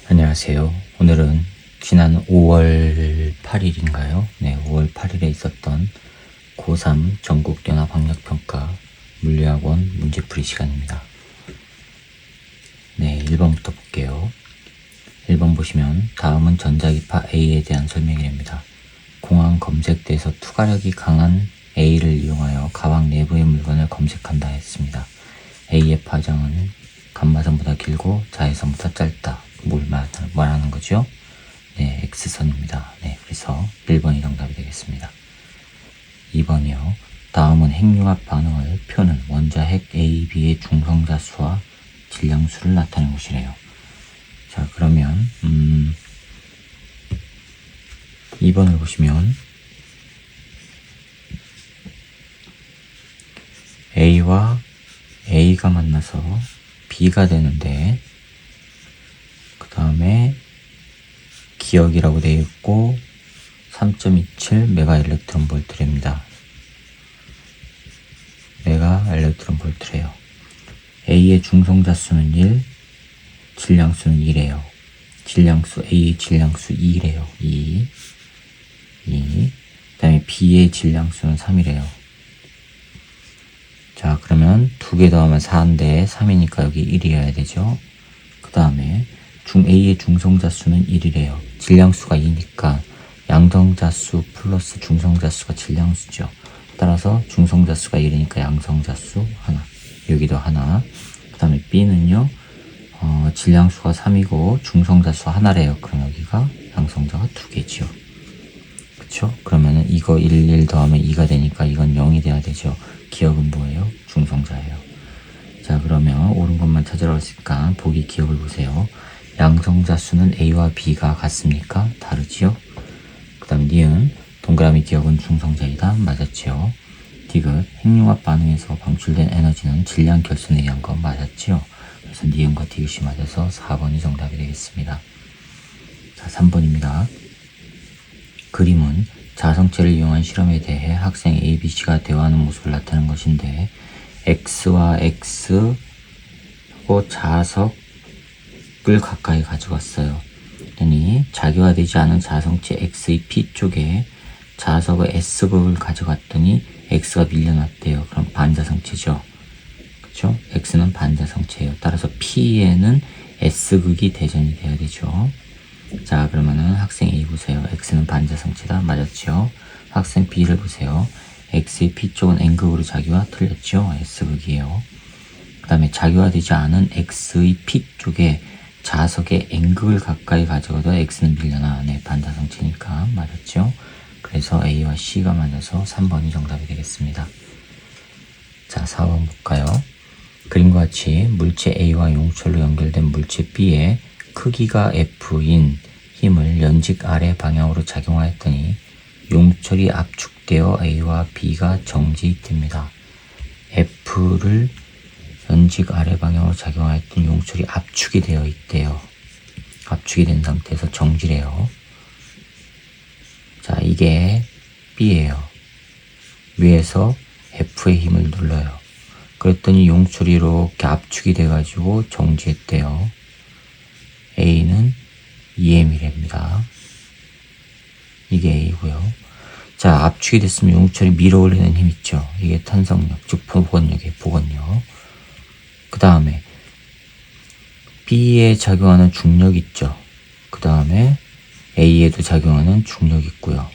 안녕하세요. 오늘은 지난 5월 8일인가요? 네, 5월 8일에 있었던 고3 전국연합학력평가 물리학원 문제풀이 시간입니다. 네, 1번부터 볼게요. 1번 보시면 다음은 전자기파 A에 대한 설명이랍니다. 공항 검색대에서 투과력이 강한 A를 이용하여 가방 내부의 물건을 검색한다 했습니다. A의 파장은 감마선보다 길고 자외선보다 짧다. 뭘 말하는 거죠? 네, X선입니다. 네, 그래서 1번이 정답이 되겠습니다. 2번이요. 다음은 핵융합 반응을 표는 원자핵 A, B의 중성자 수와 질량수를 나타낸 것이래요. 자, 그러면 2번을 보시면 A와 A가 만나서 B가 되는데 그 다음에 기역이라고 되어 있고 3.27 메가 일렉트론 볼트랍니다. 메가 일렉트론 볼트래요. A의 중성자 수는 1, 질량수는 2래요. 질량수 A의 질량수 2래요. 2. 그 다음에 B의 질량수는 3이래요. 자, 그러면 2개 더하면 4인데 3이니까 여기 1이어야 되죠. 그 다음에 A의 중성자 수는 1이래요. 질량수가 2니까 양성자 수 플러스 중성자 수가 질량수죠. 따라서 중성자 수가 1이니까 양성자 수 하나. 여기도 하나. 그 다음에 B는요, 질량수가 3이고 중성자 수 하나래요. 그럼 여기가 양성자가 2개죠. 그쵸? 그러면은 이거 1 더하면 2가 되니까 이건 0이 돼야 되죠. 기억은 뭐예요? 중성자예요. 자, 그러면 옳은 것만 찾으러 왔으니까 보기 기억을 보세요. 양성자 수는 A와 B가 같습니까? 다르지요? 그 다음 니은 동그라미 기억은 중성자이다. 맞았지요? 디귿 핵융합 반응에서 방출된 에너지는 질량 결손에 의한 거 맞았지요? 그래서 니은과 디귿이 맞아서 4번이 정답이 되겠습니다. 자, 3번입니다. 그림은 자성체를 이용한 실험에 대해 학생 A, B, C가 대화하는 모습을 나타내는 것인데 X와 X 하고 자석을 가까이 가져갔어요. 그랬더니 자기화되지 않은 자성체 X의 P 쪽에 자석의 S극을 가져갔더니 X가 밀려났대요. 그럼 반자성체죠. 그쵸? X는 반자성체예요. 따라서 P에는 S극이 대전이 돼야 되죠. 자, 그러면은 학생 A 보세요. X는 반자성체다. 맞았죠? 학생 B를 보세요. X의 P쪽은 N극으로 자기화 틀렸죠? S극이에요. 그 다음에 자기화되지 않은 X의 P쪽에 자석의 N극을 가까이 가져가도 X는 밀려나. 네, 반자성체니까 맞았죠? 그래서 A와 C가 맞아서 3번이 정답이 되겠습니다. 자, 4번 볼까요? 그림과 같이 물체 A와 용철로 연결된 물체 B의 크기가 F인 힘을 연직 아래 방향으로 작용하였더니 용철이 압축되어 A와 B가 정지됩니다. F를 연직 아래 방향으로 작용하였더니 용철이 압축이 되어 있대요. 압축이 된 상태에서 정지래요. 자, 이게 B예요. 위에서 F의 힘을 눌러요. 그랬더니 용철이 이렇게 압축이 돼가지고 정지했대요. A는 EM이랍니다. 이게 A고요. 자, 압축이 됐으면 용철이 밀어 올리는 힘 있죠. 이게 탄성력, 즉 복원력이에요. 복원력. 그 다음에 B에 작용하는 중력 있죠. 그 다음에 A에도 작용하는 중력 있고요.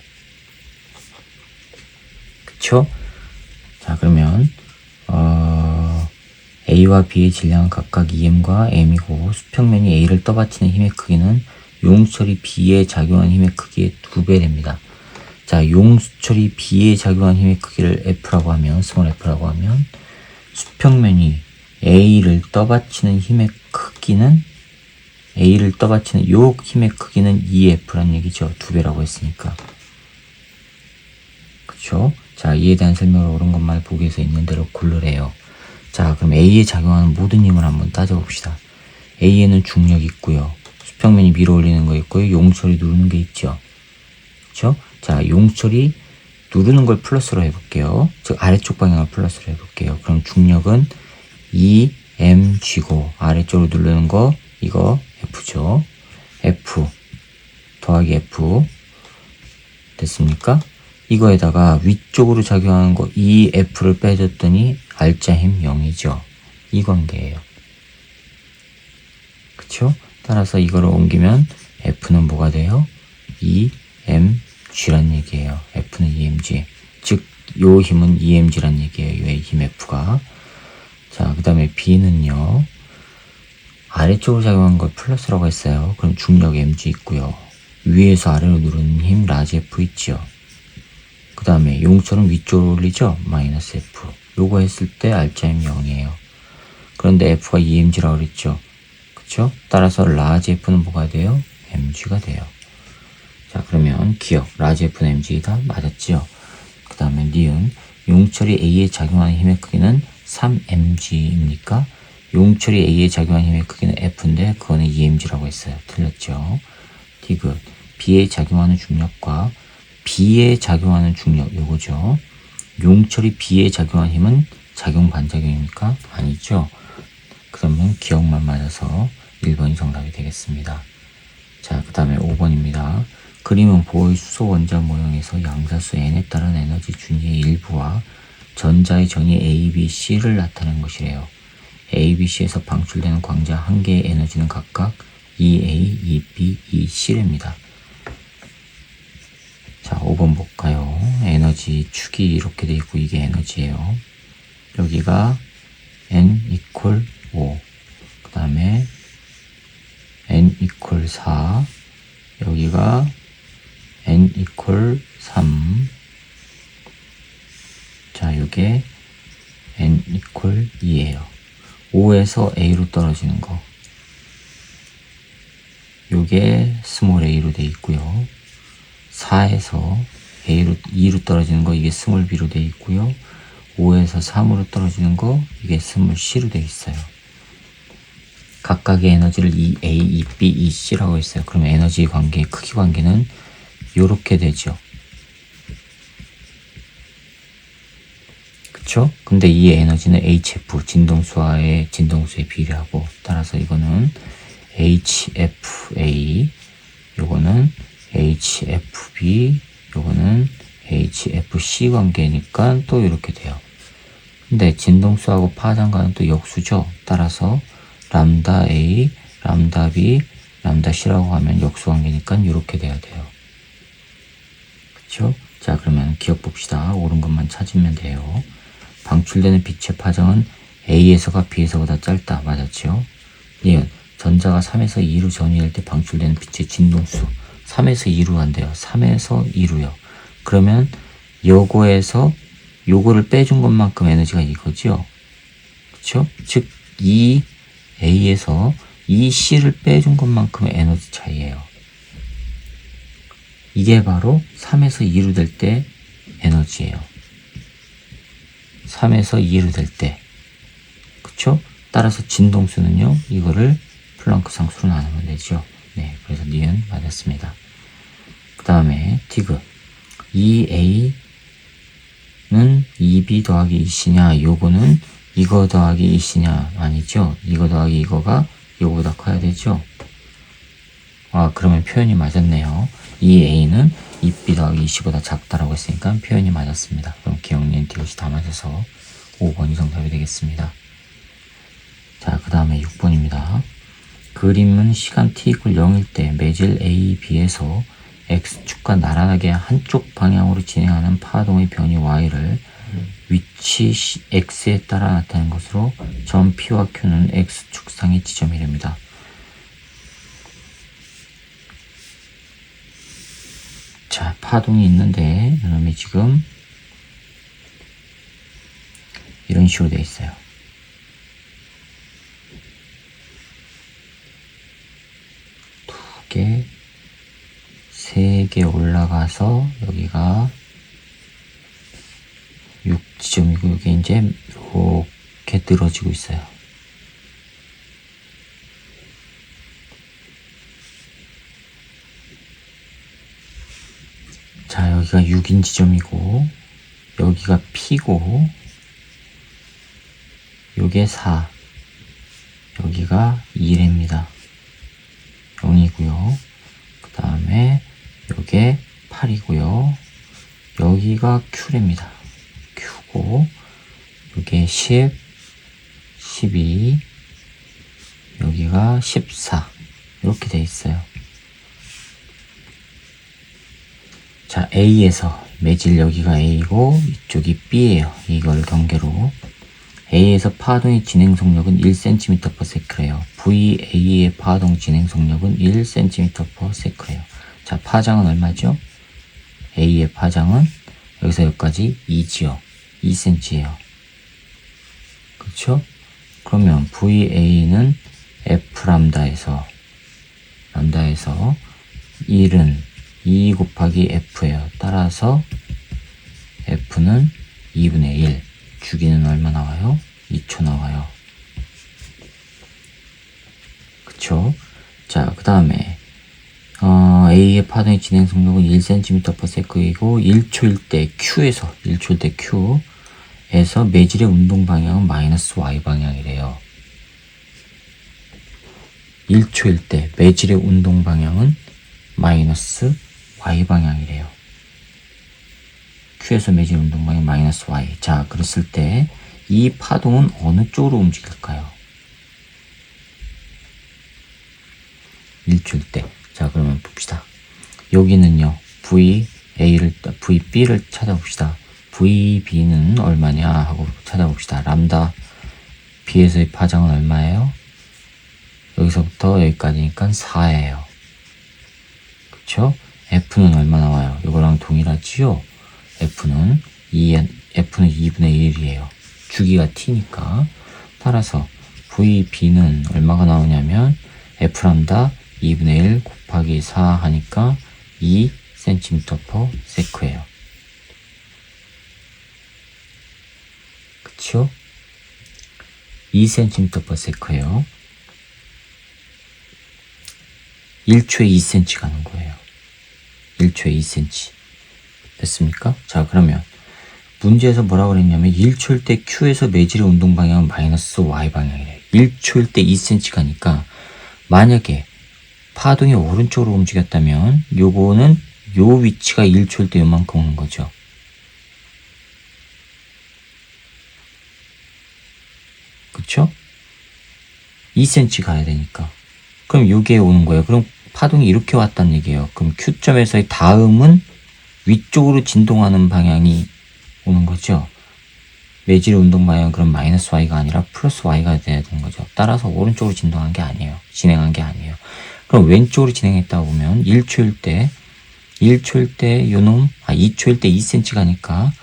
그쵸? 자, 그러면 A와 B의 질량은 각각 EM과 M이고 수평면이 A를 떠받치는 힘의 크기는 용철이 B에 작용한 힘의 크기의 2배 됩니다. 자, 용철이 B에 작용한 힘의 크기를 F라고 하면, 스몰 F라고 하면 수평면이 A를 떠받치는 힘의 크기는 A를 떠받치는 요 힘의 크기는 2F란 얘기죠. 2배라고 했으니까. 그쵸? 자, 이에 대한 설명을 옳은 것만 보기에서 있는 대로 고르래요. 자, 그럼 A에 작용하는 모든 힘을 한번 따져봅시다. A에는 중력이 있고요. 수평면이 밀어 올리는 거 있고요. 용철이 누르는 게 있죠. 그쵸? 자, 용철이 누르는 걸 플러스로 해볼게요. 즉, 아래쪽 방향을 플러스로 해볼게요. 그럼 중력은 2mg고, 아래쪽으로 누르는 거, 이거 F죠. F 더하기 F 됐습니까? 이거에다가 위쪽으로 작용하는 거 이 F를 빼줬더니 알짜 힘 0이죠. 이 관계예요. 그쵸? 따라서 이거를 옮기면 F는 뭐가 돼요? EMG란 얘기예요. F는 EMG. 즉, 요 힘은 EMG란 얘기예요. 이 힘 F가. 자, 그 다음에 B는요. 아래쪽으로 작용한 걸 플러스라고 했어요. 그럼 중력 mg 있고요. 위에서 아래로 누르는 힘 라지 F 있죠. 그 다음에 용처럼 위쪽으로 올리죠. 마이너스 F. 요거 했을 때 알짜 힘 0이에요. 그런데 F가 EMG라고 그랬죠. 그쵸? 따라서 라지 F는 뭐가 돼요? mg가 돼요. 자, 그러면 기억. 라지 F는 mg다 맞았죠. 그 다음에 니은. 용처리 A에 작용하는 힘의 크기는 3mg입니까? 용처리 A에 작용하는 힘의 크기는 F인데 그거는 EMG라고 했어요. 틀렸죠. 디귿. B에 작용하는 중력과 B에 작용하는 중력 요거죠. 용처리 B에 작용하는 힘은 작용 반작용입니까? 아니죠. 그러면 기억만 맞아서 1번이 정답이 되겠습니다. 자, 그 다음에 5번입니다. 그림은 보호의 수소 원자 모형에서 양자수 n에 따른 에너지 준위의 일부와 전자의 전위 A, B, C를 나타내는 것이래요. A, B, C에서 방출되는 광자 한 개의 에너지는 각각 EA, EB, EC랍니다. 자, 5번 볼까요? 에너지 축이 이렇게 돼 있고 이게 에너지예요. 여기가 N equal 5. 그 다음에 N equal 4. 여기가 N equal 3. 자, 요게 N equal 2예요. 5에서 A로 떨어지는 거. 요게 스몰 a로 돼 있고요. 4에서 A로 2로 떨어지는 거 이게 스몰 b로 돼 있고요. 5에서 3으로 떨어지는 거 이게 스몰 c로 돼 있어요. 각각의 에너지를 EA, EB, EC라고 했어요. 그럼 에너지 관계, 크기 관계는 요렇게 되죠. 그쵸? 근데 이 에너지는 HF, 진동수와의 진동수에 비례하고 따라서 이거는 HFA, 요거는 HFB, 요거는 HFC 관계니까 또 이렇게 돼요. 근데 진동수하고 파장과는 또 역수죠. 따라서 람다 A, 람다 B, 람다 C라고 하면 역수 관계니까 이렇게 돼야 돼요. 그쵸? 자, 그러면 기억 봅시다. 옳은 것만 찾으면 돼요. 방출되는 빛의 파장은 A에서가 B에서보다 짧다. 맞았죠? 니은 전자가 3에서 2로 전이할 때 방출되는 빛의 진동수 3에서 2로 간대요. 3에서 2로요. 그러면 요거에서 요거를 빼준 것만큼 에너지가 이거죠. 그쵸? 즉, 이 A에서 이 C를 빼준 것만큼의 에너지 차이예요. 이게 바로 3에서 2로 될 때 에너지예요. 3에서 2로 될 때. 그쵸? 따라서 진동수는요, 이거를 플랑크 상수로 나누면 되죠. 네, 그래서 니은 맞았습니다. 그 다음에 디귿. EA는 2B 더하기 EC냐, 요거는 이거 더하기 EC냐, 아니죠? 이거 더하기 이거가 요거보다 커야 되죠? 아, 그러면 표현이 맞았네요. EA는 2B 더하기 EC보다 작다라고 했으니까 표현이 맞았습니다. 그럼 기억니은 디귿이 다 맞아서 5번이 정답이 되겠습니다. 자, 그 다음에 6번입니다. 그림은 시간 t=0일 때 매질 A, B에서 X축과 나란하게 한쪽 방향으로 진행하는 파동의 변이 Y를 위치 X에 따라 나타낸 것으로 점 P와 Q는 X축상의 지점이랍니다. 자, 파동이 있는데 이놈이 지금 이런 식으로 되어 있어요. 두 개, 세 개 올라가서 여기가 6지점이고 여기 이제 이렇게 늘어지고 있어요. 자, 여기가 6인 지점이고 여기가 P고 요게 4, 여기가 2랍니다. 0이고요. 그 다음에 요게 8이고요. 여기가 Q랍니다. Q고 요게 10, 12, 여기가 14 이렇게 돼 있어요. 자, A에서 매질 여기가 A고 이쪽이 B예요. 이걸 경계로 A에서 파동의 진행 속력은 1cm/s래요. VA의 파동 진행 속력은 1cm/s래요. 자, 파장은 얼마죠? A의 파장은 여기서 여기까지 2지요. 2cm예요. 그렇죠? 그러면 VA는 F 람다에서 1은 2 곱하기 F예요. 따라서 F는 2분의 1. 주기는 얼마 나와요? 2초 나와요. 그쵸? 자, 그 다음에 A의 파동의 진행 속력은 1cm/s이고 1초일 때 Q에서 매질의 운동 방향은 마이너스 Y 방향이래요. 1초일 때 매질의 운동 방향은 마이너스 Y 방향이래요. Q에서 매질 운동 방향 마이너스 Y. 자, 그랬을 때 이 파동은 어느 쪽으로 움직일까요? 1초일 때. 자, 그러면 봅시다. 여기는요, VB를 찾아봅시다. VB는 얼마냐 하고 찾아봅시다. 람다 B에서의 파장은 얼마예요? 여기서부터 여기까지니까 4예요. 그쵸? F는 얼마 나와요? 이거랑 동일하지요? F는 2분의 1이에요. 주기가 T니까. 따라서 VB는 얼마가 나오냐면 F 람다 2분의 1 곱하기 4 하니까 2cm/s예요. 그쵸? 2cm/s예요. 1초에 2cm 가는 거예요. 1초에 2cm. 됐습니까? 자, 그러면 문제에서 뭐라고 그랬냐면 1초일 때 Q에서 매질의 운동 방향은 마이너스 Y 방향이래요. 1초일 때 2cm 가니까 만약에 파동이 오른쪽으로 움직였다면 요거는 요 위치가 1초일 때 요만큼 오는 거죠. 그쵸? 2cm 가야 되니까. 그럼 요게 오는 거예요. 그럼 파동이 이렇게 왔다는 얘기예요. 그럼 Q점에서의 다음은 위쪽으로 진동하는 방향이 오는 거죠. 매질의 운동 방향은 그럼 마이너스 Y가 아니라 플러스 Y가 돼야 되는 거죠. 따라서 오른쪽으로 진행한 게 아니에요. 그럼 왼쪽으로 진행했다 보면 1초일 때 요놈 2초일 때 2cm 가니까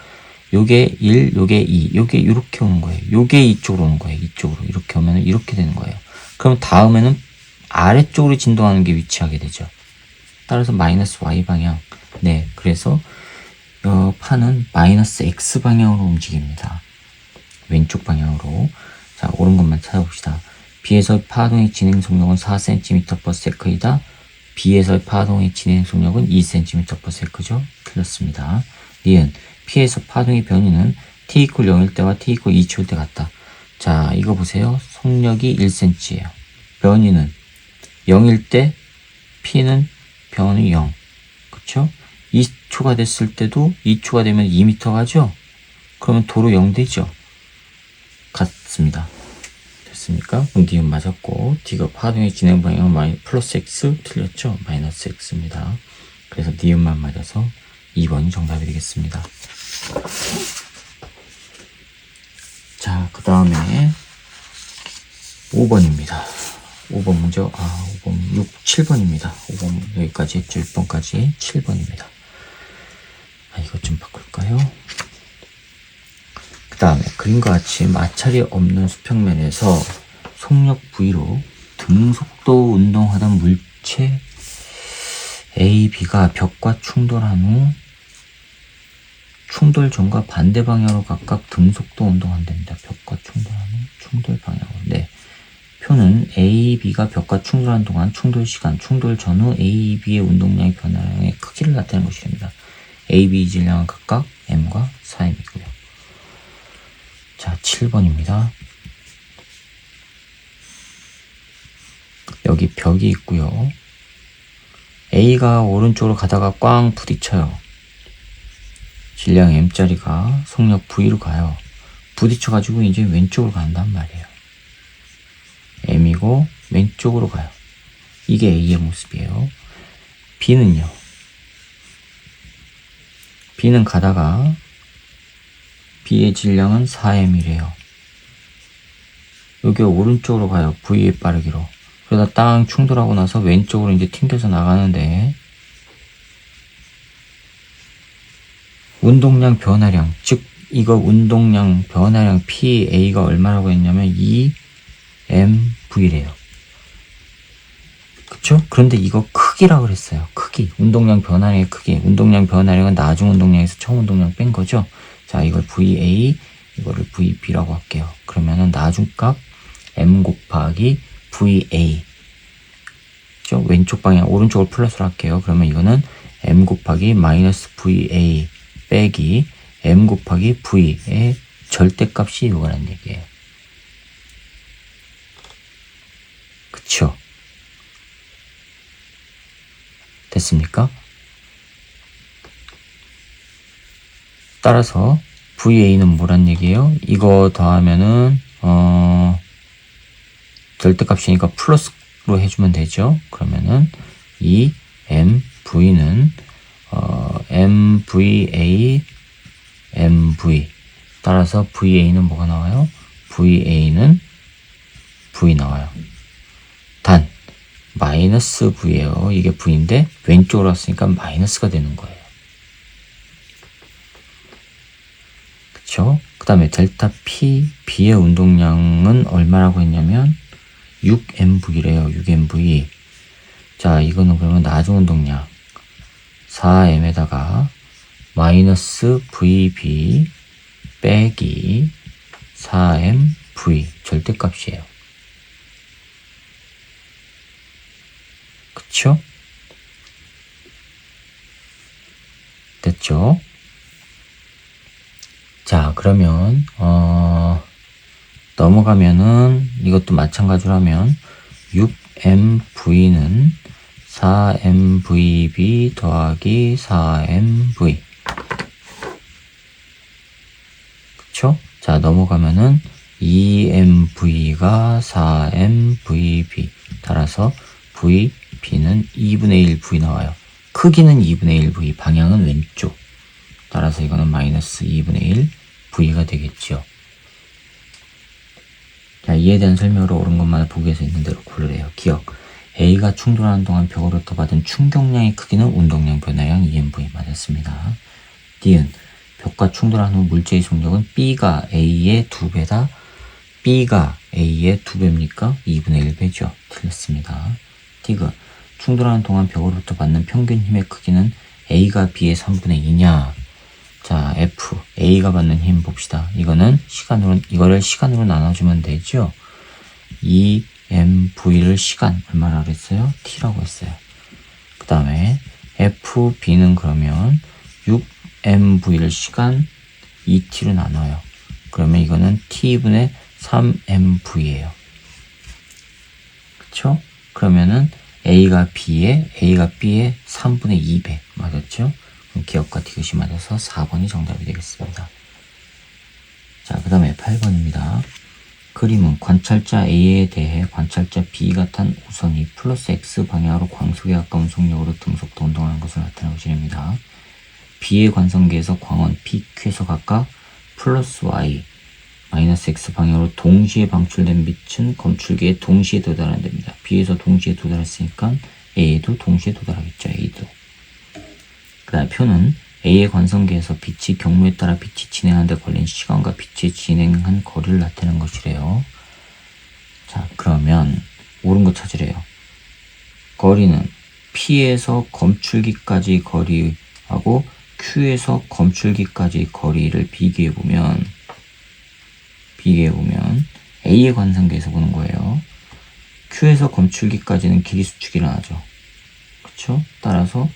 요게 1, 요게 2, 요게 이렇게 오는 거예요. 요게 이쪽으로 오는 거예요. 이쪽으로 이렇게 오면 이렇게 되는 거예요. 그럼 다음에는 아래쪽으로 진동하는 게 위치하게 되죠. 따라서 마이너스 Y 방향. 네, 그래서 판은 마이너스 X 방향으로 움직입니다. 왼쪽 방향으로. 자, 옳은 것만 찾아봅시다. B에서 파동의 진행 속력은 4cm/s이다. B에서 파동의 진행 속력은 2cm/s죠. 틀렸습니다. 니은 P에서 파동의 변이는 t 0일 때와 t 2초일 때 같다. 자, 이거 보세요. 속력이 1cm예요. 변이는 0일 때 P는 변이 0. 그쵸? 2초가 됐을 때도 2초가 되면 2m 가죠? 그러면 도로 0 되죠? 같습니다. 됐습니까? 그럼 D는 맞았고, D가 파동의 진행 방향은 플러스 X 틀렸죠? 마이너스 X입니다. 그래서 니은만 맞아서 2번이 정답이 되겠습니다. 자, 그 다음에 5번입니다. 5번 문제, 5번, 7번입니다. 5번 여기까지 했죠. 6번까지 7번입니다. 이것 좀 바꿀까요? 그 다음에 그림과 같이 마찰이 없는 수평면에서 속력 V로 등속도 운동하던 물체 A, B가 벽과 충돌한 후 충돌 전과 반대 방향으로 각각 등속도 운동한답니다. 벽과 충돌한 후 충돌 방향으로. 네. 표는 A, B가 벽과 충돌한 동안 충돌 시간, 충돌 전후 A, B의 운동량의 변화량의 크기를 나타내는 것입니다. A, B 질량은 각각 M과 4M이고요. 자, 7번입니다. 여기 벽이 있고요. A가 오른쪽으로 가다가 꽝 부딪혀요. 질량 M짜리가 속력 V로 가요. 부딪혀가지고 이제 왼쪽으로 간단 말이에요. M이고 왼쪽으로 가요. 이게 A의 모습이에요. B는요. B는 가다가 B의 질량은 4M이래요. 여기 오른쪽으로 가요. V의 빠르기로. 그러다 땅 충돌하고 나서 왼쪽으로 이제 튕겨서 나가는데 운동량 변화량, 즉 이거 운동량 변화량 PA가 얼마라고 했냐면 2mV래요. 그쵸? 그런데 이거 크기라고 그랬어요. 크기. 운동량 변화량의 크기. 운동량 변화량은 나중 운동량에서 처음 운동량 뺀 거죠. 자, 이걸 VA, 이거를 VB라고 할게요. 그러면은 나중값 M 곱하기 VA. 그죠? 왼쪽 방향, 오른쪽을 플러스로 할게요. 그러면 이거는 M 곱하기 마이너스 VA 빼기 M 곱하기 V의 절대값이 이거란 얘기예요. 그쵸? 됐습니까? 따라서 VA는 뭐란 얘기예요? 이거 더하면은 절대값이니까 플러스로 해주면 되죠. 그러면은 이 MV는 MVA MV 따라서 VA는 뭐가 나와요? VA는 V 나와요. 단 마이너스 V예요. 이게 V인데 왼쪽으로 왔으니까 마이너스가 되는 거예요. 그쵸? 그 다음에 델타 P, B의 운동량은 얼마라고 했냐면 6mV래요. 6mV. 자, 이거는 그러면 나중 운동량 4m에다가 마이너스 VB 빼기 4mV 절대값이에요. 그쵸? 됐죠? 자, 그러면 넘어가면은 이것도 마찬가지로 하면 6mV는 4mVB 더하기 4mV. 그쵸? 자, 넘어가면은 2mV가 4mVB. 따라서 VB는 2분의 1 V 나와요. 크기는 2분의 1 V, 방향은 왼쪽. 따라서 이거는 마이너스 2분의 1 V가 되겠죠. 자, 이에 대한 설명으로 옳은 것만을 보기에서 있는 대로 고르래요. 기억. A가 충돌하는 동안 벽으로부터 받은 충격량의 크기는 운동량 변화량 2mV 맞았습니다. D은 벽과 충돌한 후 물체의 속력은 B가 A의 2배다. B가 A의 2배입니까? 2분의 1배죠. 틀렸습니다. D가 충돌하는 동안 벽으로부터 받는 평균 힘의 크기는 A가 B의 3분의 2냐? 자, F, A가 받는 힘 봅시다. 이거를 시간으로 나눠주면 되죠. 2mV를 시간, 얼마라 그랬어요? T라고 했어요. 그 다음에 FB는 그러면 6mV를 시간 2T로 나눠요. 그러면 이거는 T분의 3mV예요. 그쵸? 그러면은 A가 B의 3분의 2배. 맞았죠? 기억과 디귿이 맞아서 4번이 정답이 되겠습니다. 자, 그 다음에 8번입니다. 그림은 관찰자 A에 대해 관찰자 B가 탄 우선이 플러스 X 방향으로 광속에 가까운 속력으로 등속도 운동하는 것을 나타내고 있습니다. B의 관성계에서 광원 PQ에서 각각 플러스 Y, 마이너스 X 방향으로 동시에 방출된 빛은 검출기에 동시에 도달한답니다. B에서 동시에 도달했으니까 A에도 동시에 도달하겠죠. A도. 그 다음에 표는 A의 관성계에서 빛이 경로에 따라 빛이 진행하는 데 걸린 시간과 빛이 진행한 거리를 나타내는 것이래요. 자, 그러면 옳은 거 찾으래요. 거리는 P에서 검출기까지 거리하고 Q에서 검출기까지 거리를 비교해보면 A의 관성계에서 보는 거예요. Q에서 검출기까지는 길이 수축이 일어나죠. 그쵸? 따라서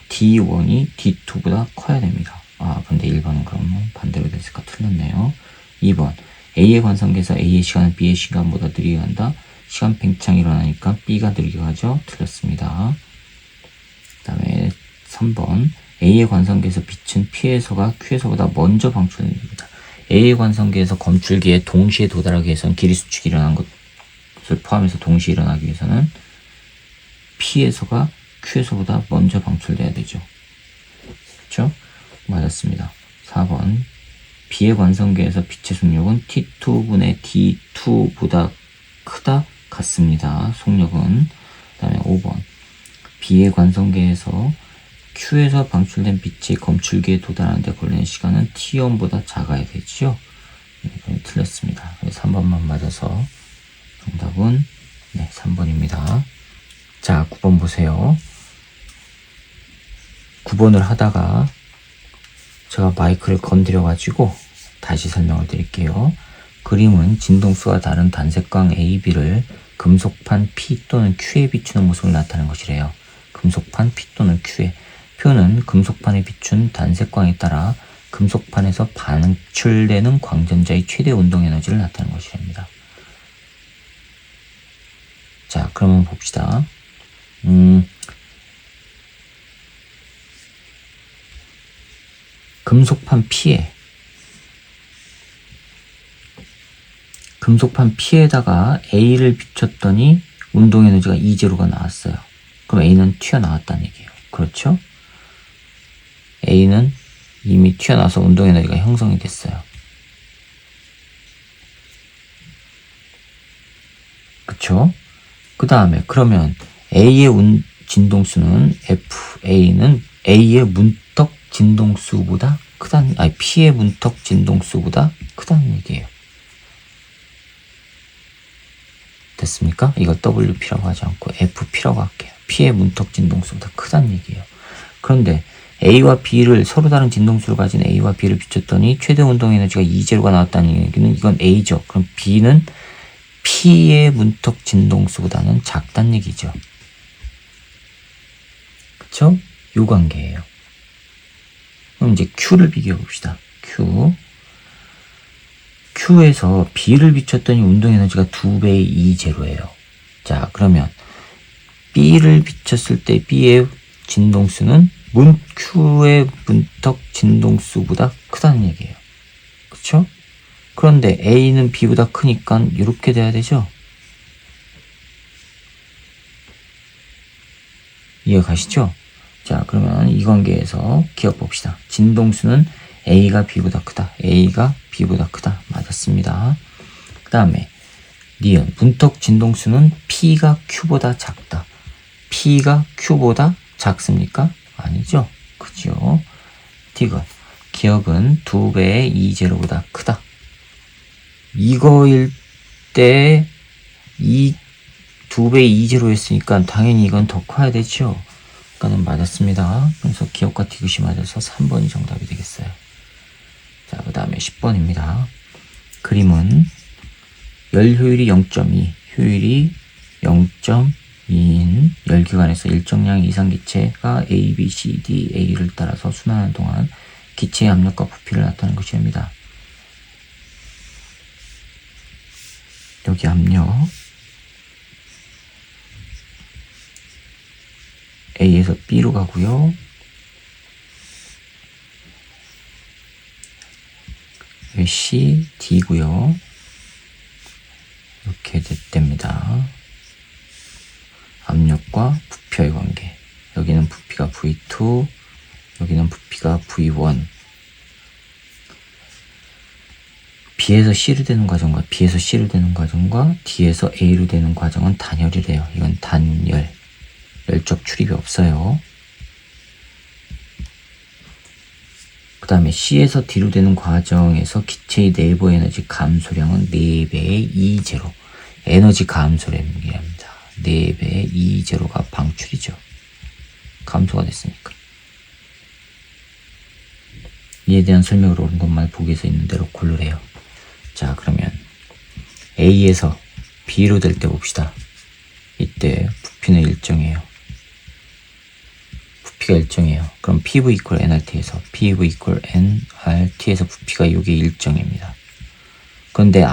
D1이 D2보다 커야 됩니다. 아, 근데 1번은 그러면 반대로 됐을까? 틀렸네요. 2번. A의 관성계에서 A의 시간은 B의 시간보다 느리게 간다. 시간 팽창이 일어나니까 B가 느리게 가죠. 틀렸습니다. 다음에 3번 A의 관성계에서 빛은 P에서가 Q에서보다 먼저 방출됩니다. A의 관성계에서 검출기에 동시에 도달하기 위해서는 길이 수축이 일어난 것을 포함해서 동시에 일어나기 위해서는 P에서가 Q에서보다 먼저 방출돼야 되죠. 그렇죠? 맞았습니다. 4번 B의 관성계에서 빛의 속력은 T2분의 D2보다 크다 같습니다. 속력은. 그 다음에 5번 B의 관성계에서 Q에서 방출된 빛이 검출기에 도달하는 데 걸리는 시간은 T1보다 작아야 되죠. 네, 틀렸습니다. 3번만 맞아서 정답은 3번입니다. 자, 9번 보세요. 9번을 하다가 제가 마이크를 건드려가지고 다시 설명을 드릴게요. 그림은 진동수와 다른 단색광 A, B를 금속판 P 또는 Q에 비추는 모습을 나타내는 것이래요. 금속판 P 또는 Q에. 표는 금속판에 비춘 단색광에 따라 금속판에서 방출되는 광전자의 최대 운동 에너지를 나타내는 것이랍니다. 자, 그러면 봅시다. 금속판 P에다가 A를 비췄더니 운동 에너지가 E0가 나왔어요. 그럼 A는 튀어나왔다는 얘기예요. 그렇죠? A는 이미 튀어나와서 운동 에너지가 형성이 됐어요. 그쵸? 그 다음에 그러면 A의 진동수는 F, A는 A의 문턱 진동수보다 P의 문턱 진동수보다 크다는 얘기예요. 됐습니까? 이거 WP라고 하지 않고 FP라고 할게요. P의 문턱 진동수보다 크다는 얘기예요. 그런데 A와 B를 서로 다른 진동수를 가진 A와 B를 비췄더니 최대 운동 에너지가 E0가 나왔다는 얘기는 이건 A죠. 그럼 B는 P의 문턱 진동수보다는 작다는 얘기죠. 그쵸? 요 관계예요. 그럼 이제 Q를 비교해 봅시다. Q에서 B를 비췄더니 운동 에너지가 2배의 E0예요. 자, 그러면 B를 비췄을 때 B의 진동수는 Q의 문턱 진동수보다 크다는 얘기예요. 그쵸? 그런데 A는 B보다 크니까 이렇게 돼야 되죠? 이해 가시죠? 자, 그러면 이 관계에서 기억 봅시다. 진동수는 A가 B보다 크다. A가 B보다 크다. 맞았습니다. 그 다음에 니은 문턱 진동수는 P가 Q보다 작다. P가 Q보다 작습니까? 아니죠. 그죠? 디귿 기억은 2배의 E0보다 크다. 이거일 때 이 2배의 E0였으니까 당연히 이건 더 커야 되죠. 그러니까는 맞았습니다. 그래서 기억과 디귿이 맞아서 3번이 정답이 되겠어요. 자, 그 다음에 10번입니다. 그림은 열 효율이 0.2, 효율이 0.2인 열기관에서 일정량 이상 기체가 A, B, C, D, A를 따라서 순환하는 동안 기체의 압력과 부피를 나타내는 것입니다. 여기 압력 A에서 B로 가고요. 여기 C, D고요. 이렇게 됩니다. 압력과 부피의 관계. 여기는 부피가 V2, 여기는 부피가 V1. B에서 C로 되는 과정과 B에서 C로 되는 과정과 D에서 A로 되는 과정은 단열이래요. 이건 단열. 열적 출입이 없어요. 그 다음에 C에서 D로 되는 과정에서 기체의 내부 에너지 감소량은 4배의 E0. 에너지 감소량이랍니다. 4배의 E0가 방출이죠. 감소가 됐으니까. 이에 대한 설명을 옳은 것만 보기에서 있는 대로 고르래요. 자, 그러면 A에서 B로 될 때 봅시다. 이때 부피는 일정해요. 부피가 일정해요. 그럼 PV equal nRT에서 PV equal nRT에서 부피가 이게 일정입니다. 그런데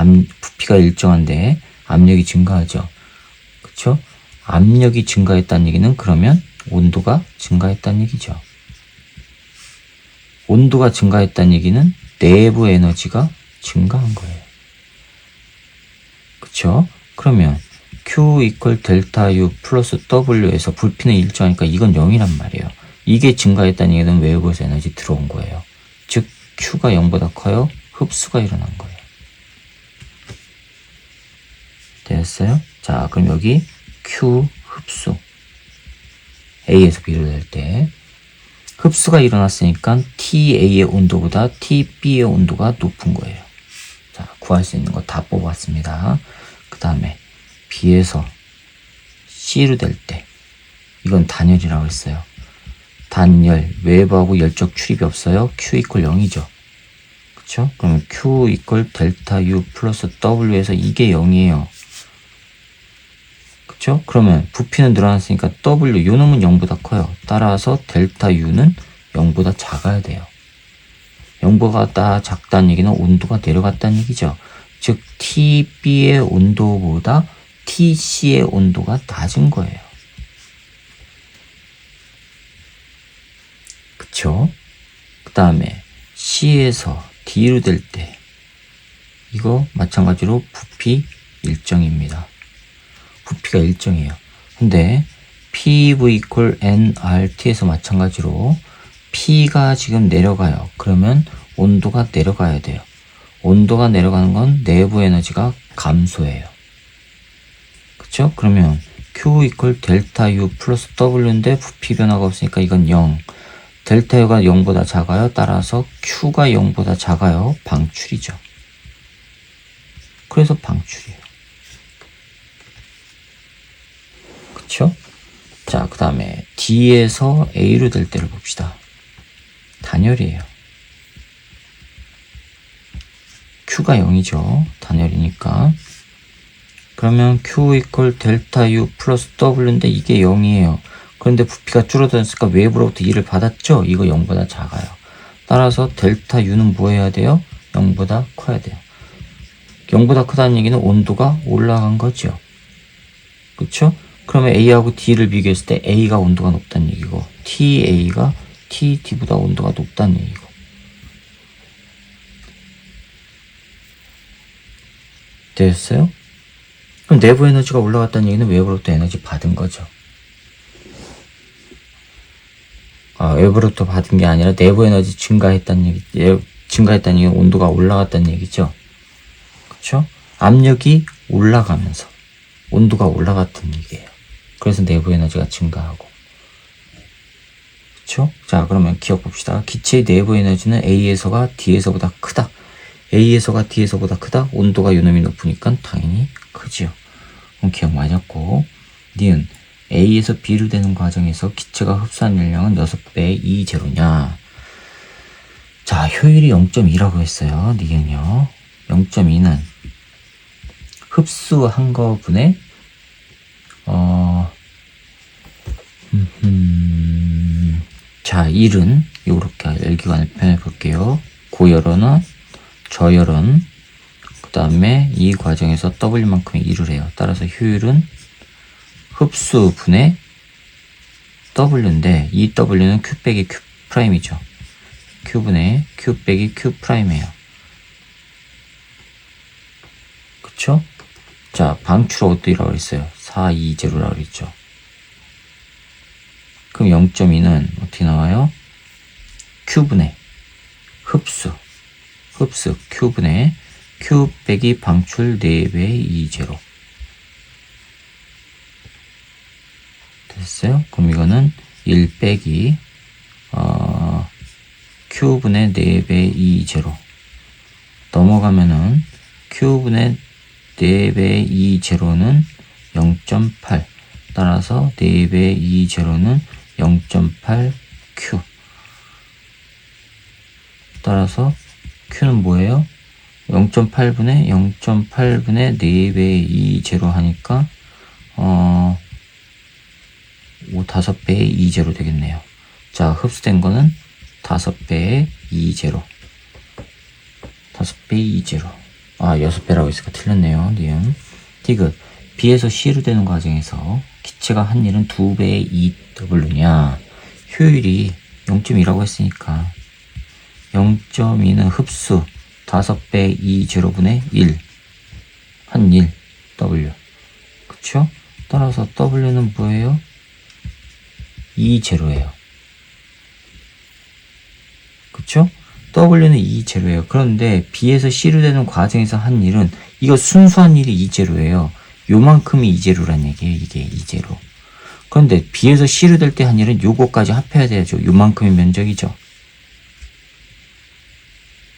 부피가 일정한데 압력이 증가하죠. 그쵸? 압력이 증가했다는 얘기는 그러면 온도가 증가했다는 얘기죠. 온도가 증가했다는 얘기는 내부 에너지가 증가한 거예요. 그쵸? 그러면 Q 이퀄 델타 U 플러스 W에서 부피는 일정하니까 이건 0이란 말이에요. 이게 증가했다는 얘기는 외부에서 에너지 들어온 거예요. 즉 Q가 0보다 커요. 흡수가 일어난 거예요. 됐어요? 자, 그럼 여기 Q 흡수 A에서 B로 될 때 흡수가 일어났으니까 TA의 온도보다 TB의 온도가 높은 거예요. 자, 구할 수 있는 거 다 뽑았습니다. 그 다음에 B에서 C로 될 때 이건 단열이라고 했어요. 단열, 외부하고 열적 출입이 없어요. Q 이퀄 0이죠. 그쵸? 그러면 Q 이퀄 델타 U 플러스 W에서 이게 0이에요. 그쵸? 그러면 부피는 늘어났으니까 W, 요 놈은 0보다 커요. 따라서 델타 U는 0보다 작아야 돼요. 0보다 작다는 얘기는 온도가 내려갔다는 얘기죠. 즉 TB의 온도보다 TC의 온도가 낮은 거예요. 그쵸? 그 다음에 C에서 D로 될 때 이거 마찬가지로 부피 일정입니다. 부피가 일정이에요. 근데 PV 이퀄 nRT에서 마찬가지로 P가 지금 내려가요. 그러면 온도가 내려가야 돼요. 온도가 내려가는 건 내부 에너지가 감소해요. 그쵸? 그러면 Q 이퀄 델타 U 플러스 W인데 부피 변화가 없으니까 이건 0. 델타 U가 0보다 작아요. 따라서 Q가 0보다 작아요. 방출이죠. 그래서 방출이에요. 그쵸? 자, 그 다음에 D에서 A로 될 때를 봅시다. 단열이에요. Q가 0이죠. 단열이니까. 그러면 Q 이퀄 델타 U 플러스 W인데 이게 0이에요. 그런데 부피가 줄어들었으니까 외부로부터 2를 받았죠? 이거 0보다 작아요. 따라서 델타 U는 뭐 해야 돼요? 0보다 커야 돼요. 0보다 크다는 얘기는 온도가 올라간 거죠. 그쵸? 그러면 A하고 D를 비교했을 때 A가 온도가 높다는 얘기고 TA가 TD보다 온도가 높다는 얘기고. 됐어요? 그럼 내부 에너지가 올라갔다는 얘기는 외부로부터 에너지 받은 거죠. 외부로부터 받은 게 아니라 내부 에너지 증가했다는 얘기, 증가했다는 얘기는 온도가 올라갔다는 얘기죠. 그쵸? 압력이 올라가면서 온도가 올라갔다는 얘기예요. 그래서 내부 에너지가 증가하고. 그쵸? 자, 그러면 기억 봅시다. 기체의 내부 에너지는 A에서가 D에서보다 크다. A에서가 D에서보다 크다. 온도가 요놈이 높으니까 당연히 크지요. 그럼 기억 맞았고. 니은 A에서 B로 되는 과정에서 기체가 흡수한 열량은 6배의 E0냐. 자, 효율이 0.2라고 했어요. 니은요. 0.2는 흡수한 거분의 자, 1은 요렇게 열기관을 표현해 볼게요. 고열은 저열은 그 다음에 이 과정에서 W만큼의 1을 해요. 따라서 효율은 흡수분의 W인데 이 W는 Q 빼기 Q 프라임이죠. Q분의 Q 빼기 Q 프라임이에요. 그쵸? 자, 방출 어디라고 그랬어요? 420라고 그랬죠. 그럼 0.2는 어떻게 나와요? Q분의 흡수 Q분의 Q 빼기 방출 4배의 E0. 됐어요? 그럼 이거는 1 빼기 Q분의 4배의 E0 넘어가면은 Q분의 4배의 E0는 0.8 따라서 4배의 E0는 0.8Q 따라서 Q는 뭐예요? 0.8분의 4배의 E0 하니까 5배의 E0 되겠네요. 자, 흡수된 거는 5배의 E0 5배의 E0 6배라고 했으니까 틀렸네요. 니은 디귿 B에서 C로 되는 과정에서 합체가 한 일은 2배의 2W냐? 효율이 0.2라고 했으니까 0.2는 흡수 5배 2제로분의 1 한 일 W. 그쵸? 따라서 W는 뭐예요? 2제로예요. 그쵸? W는 2제로예요. 그런데 B에서 C로 되는 과정에서 한 일은 이거 순수한 일이 2제로예요. 요만큼이 2제로란 얘기예요. 이게 2제로. 그런데 B에서 C로 될 때 한 일은 요거까지 합해야 돼야죠. 요만큼의 면적이죠.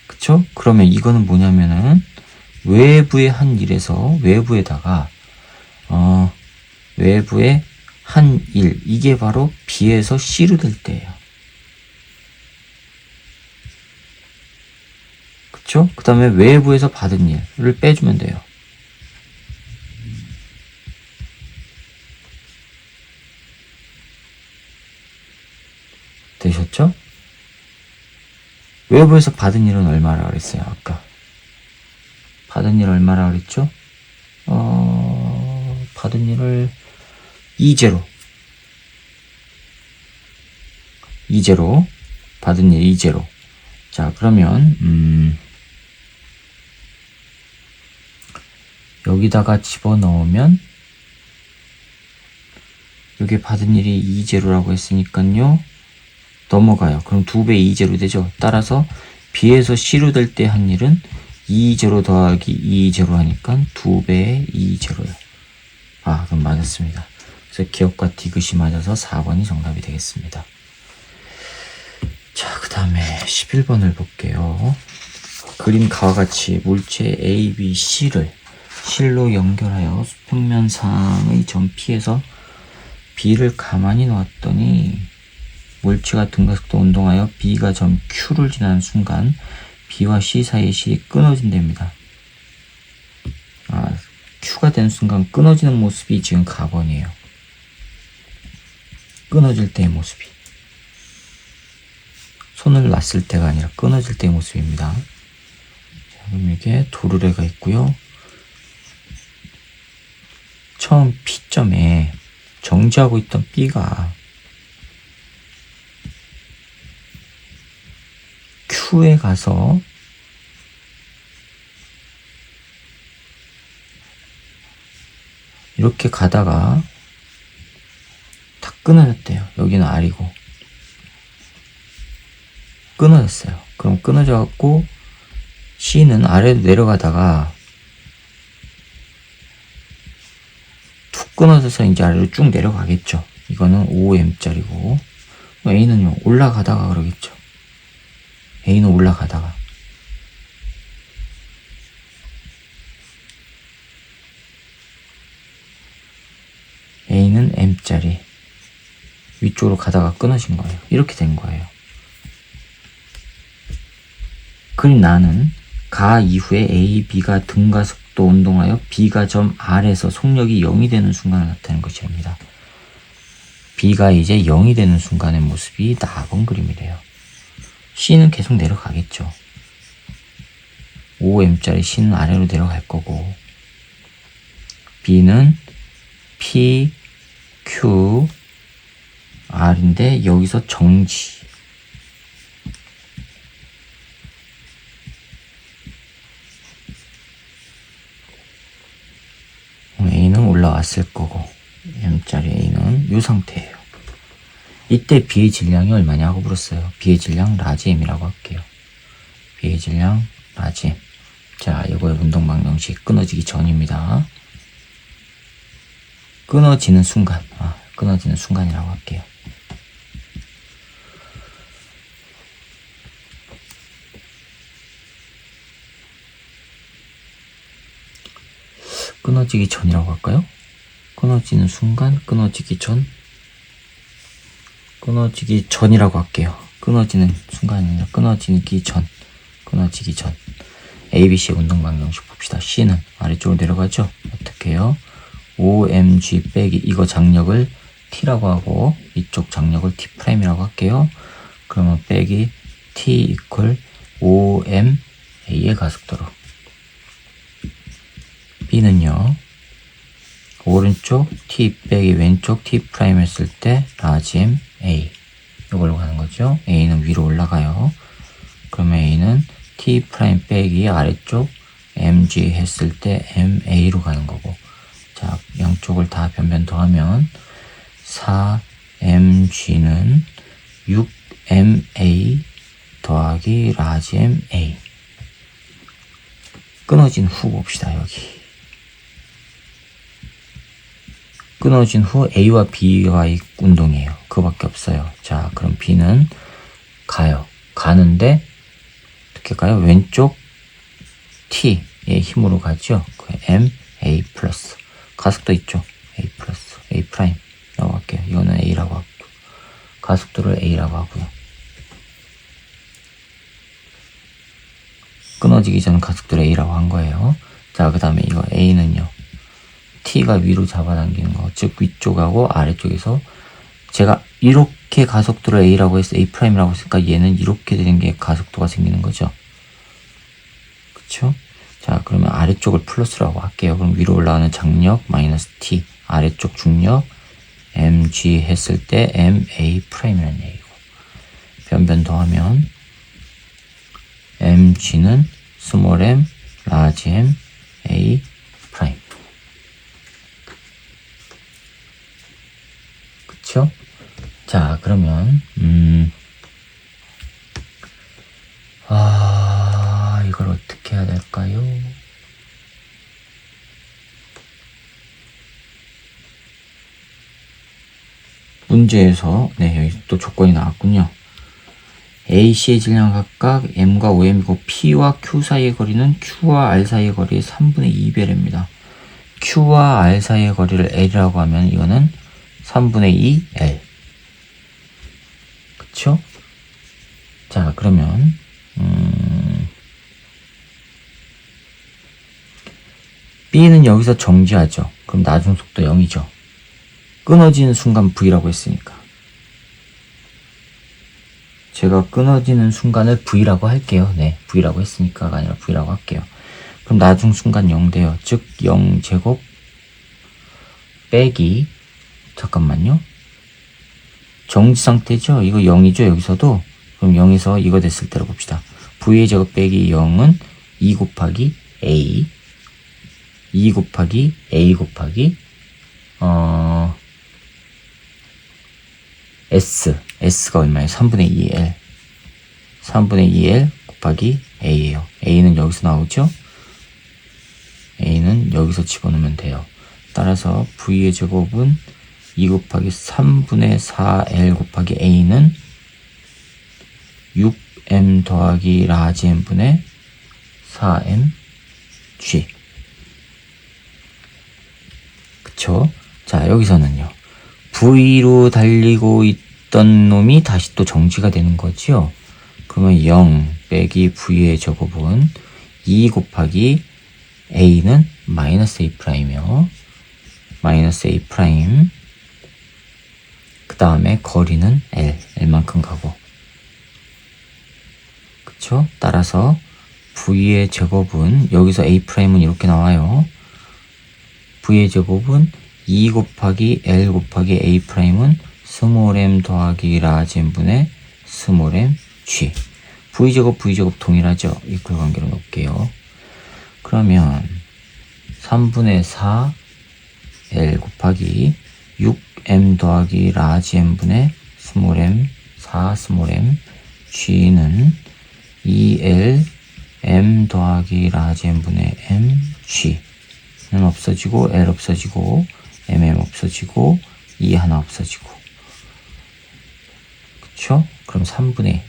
그쵸? 그러면 이거는 뭐냐면은 외부의 한 일에서 외부에다가 외부의 한 일, 이게 바로 B에서 C로 될 때예요. 그쵸? 그 다음에 외부에서 받은 일을 빼주면 돼요. 되셨죠? 외부에서 받은 일은 얼마라 그랬어요, 아까? 받은 일 얼마라 그랬죠? 받은 일을 2제로. 2제로. 받은 일 2제로. 자, 그러면, 여기다가 집어넣으면, 여기 받은 일이 2제로라고 했으니까요. 넘어가요. 그럼 2배 2제로 되죠. 따라서 B에서 C로 될 때 한 일은 2제로 더하기 2제로 하니까 2배의 2제로요. 아, 그럼 맞았습니다. 그래서 기억과 디귿이 맞아서 4번이 정답이 되겠습니다. 자, 그 다음에 11번을 볼게요. 그림 가와 같이 물체 A, B, C를 실로 연결하여 수평면상의 점 P에서 B를 가만히 놓았더니 물체가 등가속도 운동하여 B가 점 Q를 지나는 순간 B와 C 사이의 실이 끊어진답니다. Q가 되는 순간 끊어지는 모습이 지금 가번이에요. 끊어질 때의 모습이. 손을 놨을 때가 아니라 끊어질 때의 모습입니다. 자, 그럼 이게 도르래가 있고요. 처음 P점에 정지하고 있던 B가 Q에 가서 이렇게 가다가 다 끊어졌대요. 여기는 R이고 끊어졌어요. 그럼 끊어져 갖고 C는 아래로 내려가다가 툭 끊어져서 이제 아래로 쭉 내려가겠죠. 이거는 5M짜리고 A는요 올라가다가 그러겠죠. A는 올라가다가 A는 M짜리 위쪽으로 가다가 끊어진 거예요. 이렇게 된 거예요. 그림 나는 가 이후에 A, B가 등가속도 운동하여 B가 점 R에서 속력이 0이 되는 순간을 나타내는 것입니다. B가 이제 0이 되는 순간의 모습이 나본 그림이래요. C는 계속 내려가겠죠. 5M짜리 C는 아래로 내려갈 거고 B는 P, Q, R인데 여기서 정지. A는 올라왔을 거고 M짜리 A는 이 상태예요. 이때 B의 질량이 얼마냐고 물었어요. B의 질량 라지 M이라고 할게요. B의 질량 라지 M. 자, 이거의 운동 방정식 끊어지기 전입니다. 끊어지는 순간, 끊어지는 순간이라고 할게요. 끊어지기 전이라고 할까요? 끊어지는 순간, 끊어지기 전, 끊어지기 전이라고 할게요. 끊어지는 순간이 아니라 끊어지기 전, 끊어지기 전. ABC의 운동 방정식 봅시다. C는 아래쪽으로 내려가죠? 어떻게 해요? 5mg 빼기 이거 장력을 T라고 하고 이쪽 장력을 T'이라고 할게요. 그러면 빼기 T 이퀄 5m A의 가속도로. B는요 오른쪽 오른쪽 t 빼기 왼쪽 t 프라임 했을 때 라지 m a 이걸로 가는 거죠. a는 위로 올라가요. 그러면 a는 t 프라임 빼기 아래쪽 mg 했을 때 ma로 가는 거고, 자 양쪽을 다 변변 더하면 4mg는 6ma 더하기 라지 ma. 끊어진 후 봅시다. 여기 끊어진 후 A와 B와의 운동이에요. 그거밖에 없어요. 자, 그럼 B는 가요. 가는데 어떻게 가요? 왼쪽 T의 힘으로 가죠. 그 M, A 플러스. 가속도 있죠. A 플러스, A 프라임 라고 할게요. 이거는 A라고 하고, 가속도를 A라고 하고요. 끊어지기 전 가속도를 A라고 한 거예요. 자, 그 다음에 이거 A는요, T가 위로 잡아당기는 거, 즉 위쪽하고 아래쪽에서 제가 이렇게 가속도를 A라고 해서 A'라고 했으니까 얘는 이렇게 되는 게 가속도가 생기는 거죠. 그쵸? 자, 그러면 아래쪽을 플러스라고 할게요. 그럼 위로 올라가는 장력 마이너스 T, 아래쪽 중력 mg 했을 때 MA'이라는 얘기고, 변변 더하면 mg는 스몰 m, 라지 m, A 프라임. 그쵸? 자, 그러면 이걸 어떻게 해야 될까요? 문제에서 여기 또 조건이 나왔군요. AC의 질량 각각 M과 OM이고 P와 Q 사이의 거리는 Q와 R 사이의 거리의 3분의 2배랍니다. Q와 R 사이의 거리를 L이라고 하면 이거는 3분의 2 L. 그쵸? 자, 그러면 B는 여기서 정지하죠. 그럼 나중 속도 0이죠. 끊어지는 순간 V라고 했으니까 제가 끊어지는 순간을 V라고 할게요. 네, V라고 했으니까가 아니라 V라고 할게요. 그럼 나중 순간 0 돼요. 즉 0제곱 빼기, 잠깐만요, 정지 상태죠. 이거 0이죠. 여기서도. 그럼 0에서 이거 됐을 때로 봅시다. V의 제곱 빼기 0은 2 곱하기 A, 2 곱하기 A 곱하기 S가 얼마예요? 3분의 2L. 3분의 2L 곱하기 A예요. A는 여기서 나오죠? A는 여기서 집어넣으면 돼요. 따라서 V의 제곱은 2 곱하기 3분의 4L 곱하기 A는 6M 더하기 라지 M분의 4mg. 그쵸? 자, 여기서는요, V로 달리고 있던 놈이 다시 또 정지가 되는 거죠. 그러면 0 빼기 V의 제곱은 2 곱하기 A는 마이너스 A'이며 마이너스 A 프라임, 그 다음에 거리는 L만큼 가고, 그쵸? 따라서 V의 제곱은 여기서 A 프라임은 이렇게 나와요. V의 제곱은 2 곱하기 L 곱하기 A 프라임은 스몰 m 더하기 라지 m분의 스몰 m g. V 제곱 동일하죠? 이퀄 관계로 놓을게요. 그러면 3분의 4 L 곱하기 6m 더하기 라지 m분의 스몰 m 4 스몰 m g는 2L m 더하기 라지 m분의 m g는 없어지고, L 없어지고, 없어지고, 2 하나 없어지고. 그쵸? 그럼 3분의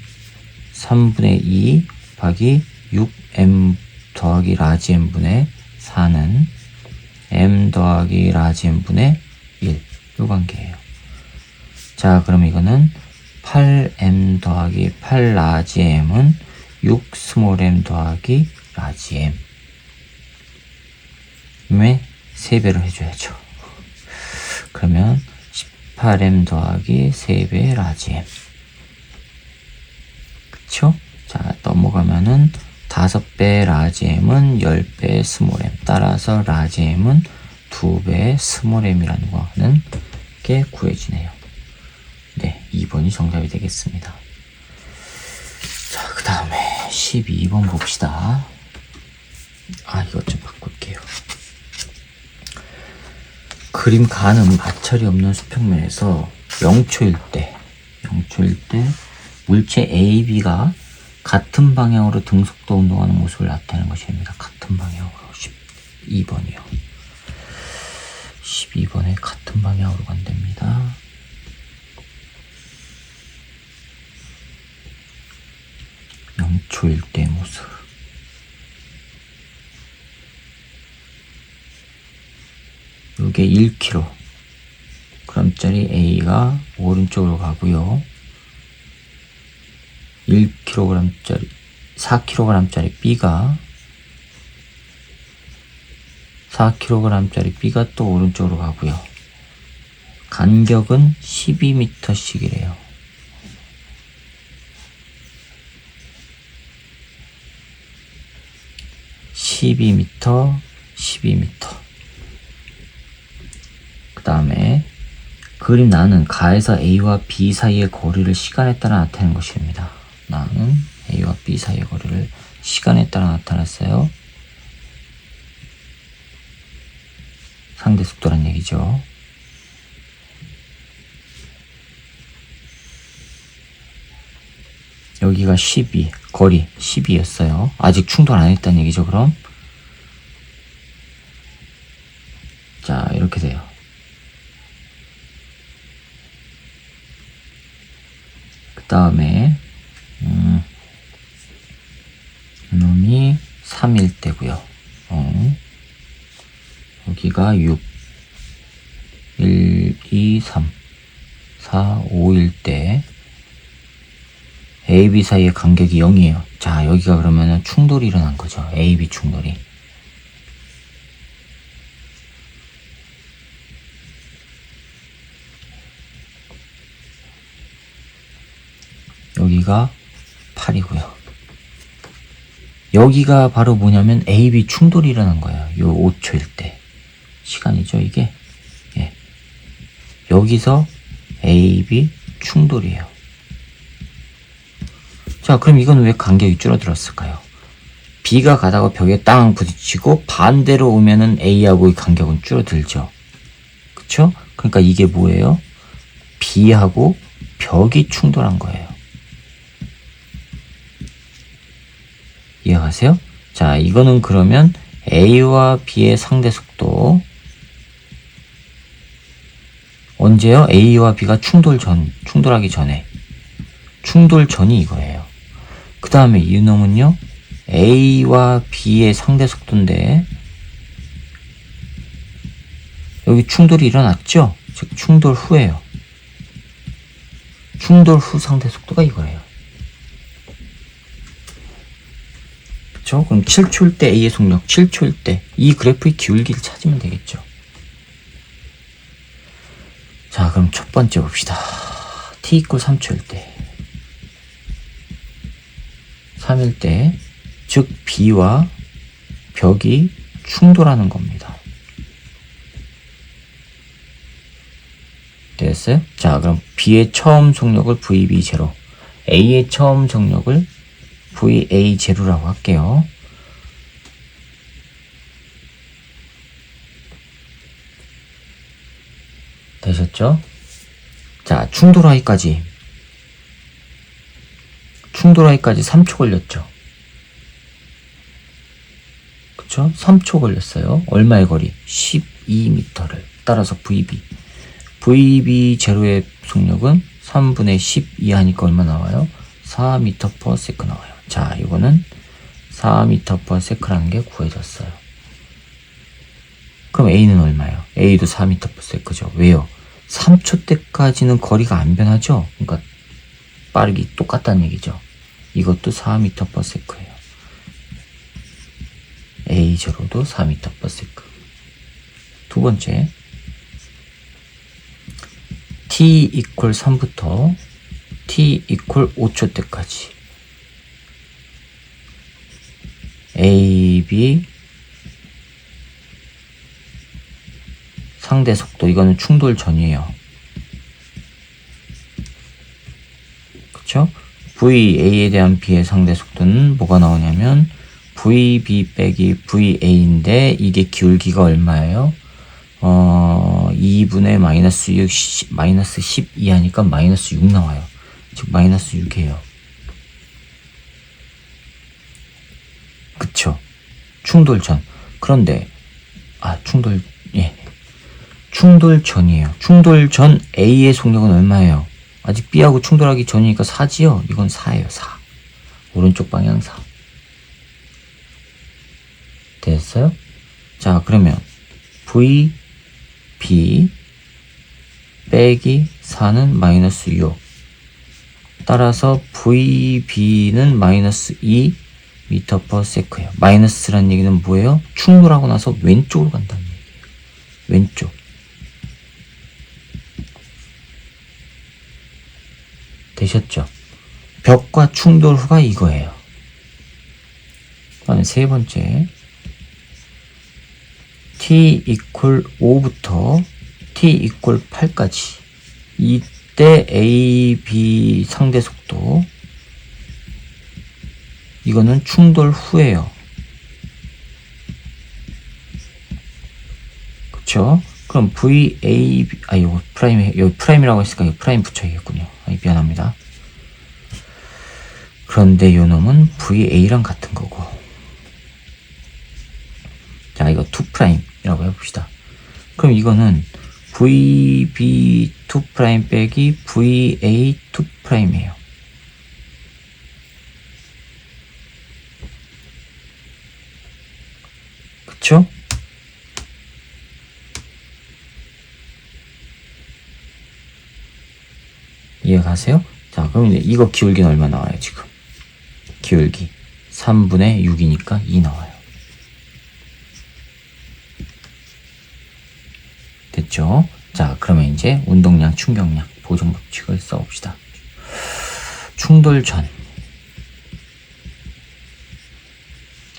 2 곱하기 6m 더하기 라지 m분의 4는 m 더하기 라지 m분의 1. 요 관계예요. 자, 그럼 이거는 8m 더하기 8 라지 m은 6 스몰 m 더하기 라지 m. 왜? 3배를 해줘야죠. 그러면 18m 더하기 3배 라지 m. 그쵸? 자, 넘어가면은 5배 라지 m은 10배 스몰 m. 따라서 라지 m은 2배 스몰 m이라는 거는 게 구해지네요. 네, 2번이 정답이 되겠습니다. 자, 그 다음에 12번 봅시다. 이것 좀 바꿀게요. 그림 가는 마찰이 없는 수평면에서 0초일 때 물체 A, B가 같은 방향으로 등속도 운동하는 모습을 나타내는 것입니다. 같은 방향으로. 12번이요. 12번에 같은 방향으로 간답니다. 초일 때 모습. 요게 1kg짜리 A가 오른쪽으로 가고요. 1kg짜리 4kg짜리 B가 또 오른쪽으로 가고요. 간격은 12m씩이래요. 그 다음에 그림 나는 가에서 A와 B 사이의 거리를 시간에 따라 나타내는 것입니다. 나는 A와 B 사이의 거리를 시간에 따라 나타냈어요. 상대 속도란 얘기죠. 여기가 12, 거리 12였어요. 아직 충돌 안 했다는 얘기죠, 그럼? 자, 이렇게 돼요. 그 다음에, 이놈이 3일 때고요. 여기가 6, 1, 2, 3, 4, 5일 때, A, B 사이의 간격이 0이에요. 자, 여기가 그러면은 충돌이 일어난 거죠. A, B 충돌이. 여기가 8이고요. 여기가 바로 뭐냐면 A, B 충돌이 일어난 거예요. 요 5초일 때. 시간이죠, 이게. 예. 여기서 A, B 충돌이에요. 자, 그럼 이건 왜 간격이 줄어들었을까요? B가 가다가 벽에 땅 부딪히고 반대로 오면은 A하고의 간격은 줄어들죠. 그쵸? 그러니까 이게 뭐예요? B하고 벽이 충돌한 거예요. 이해가세요? 자, 이거는 그러면 A와 B의 상대 속도 언제요? A와 B가 충돌하기 전에. 충돌 전이 이거예요. 그 다음에 이 놈은요, A와 B의 상대 속도인데, 여기 충돌이 일어났죠? 즉, 충돌 후예요. 충돌 후 상대 속도가 이거예요. 그쵸? 그럼 7초일 때 A의 속력, 7초일 때 이 그래프의 기울기를 찾으면 되겠죠. 자, 그럼 첫 번째 봅시다. t = 3초일 때. 3일 때, 즉 B와 벽이 충돌하는 겁니다. 됐어요? 자, 그럼 B의 처음 속력을 VB0, A의 처음 속력을 VA0라고 할게요. 되셨죠? 자, 충돌하기까지 3초 걸렸죠. 그쵸? 3초 걸렸어요. 얼마의 거리? 12m를 따라서 VB0의 속력은 3분의 12 하니까 얼마 나와요? 4m/s 나와요. 자, 이거는 4m/s라는 게 구해졌어요. 그럼 A는 얼마예요? A도 4m/s죠. 왜요? 3초 때까지는 거리가 안 변하죠? 그러니까 빠르기 똑같다는 얘기죠. 이것도 4m/s예요. A0도 4m/s. 두 번째, t = 3부터 t = 5초 때까지 A, B 상대 속도, 이거는 충돌 전이에요. 그쵸? VA에 대한 B의 상대 속도는 뭐가 나오냐면 VB 빼기 VA인데 이게 기울기가 얼마예요? 2분의 마이너스 6, 마이너스 12 하니까 마이너스 6 나와요. 즉 마이너스 6이에요. 그쵸? 충돌전. 그런데 충돌전이에요. 충돌전 A의 속력은 얼마예요? 아직 B하고 충돌하기 전이니까 4지요? 이건 4예요. 4. 오른쪽 방향 4. 됐어요? 자, 그러면 V, B 빼기 4는 마이너스 6. 따라서 VB는 마이너스 2 미터 퍼 세크예요. 마이너스라는 얘기는 뭐예요? 충돌하고 나서 왼쪽으로 간다는 얘기예요. 왼쪽. 되셨죠? 벽과 충돌 후가 이거예요. 그다음에 세 번째, t 이퀄 5부터 t 이퀄 8까지 이때 A, B 상대 속도, 이거는 충돌 후예요. 그쵸? 그럼 VA, 이거 프라임, 여기 프라임이라고 했으니까 이거 프라임 붙여야겠군요. 미안합니다. 그런데 요 놈은 VA랑 같은 거고. 자, 이거 2'이라고 해봅시다. 그럼 이거는 VB2' 빼기 VA2'이에요. 그쵸? 이해가세요? 자, 그럼 이제 이거 기울기는 얼마 나와요, 지금? 기울기 3분의 6이니까 2 나와요. 됐죠? 자, 그러면 이제 운동량, 충격량, 보정 법칙을 써봅시다. 충돌 전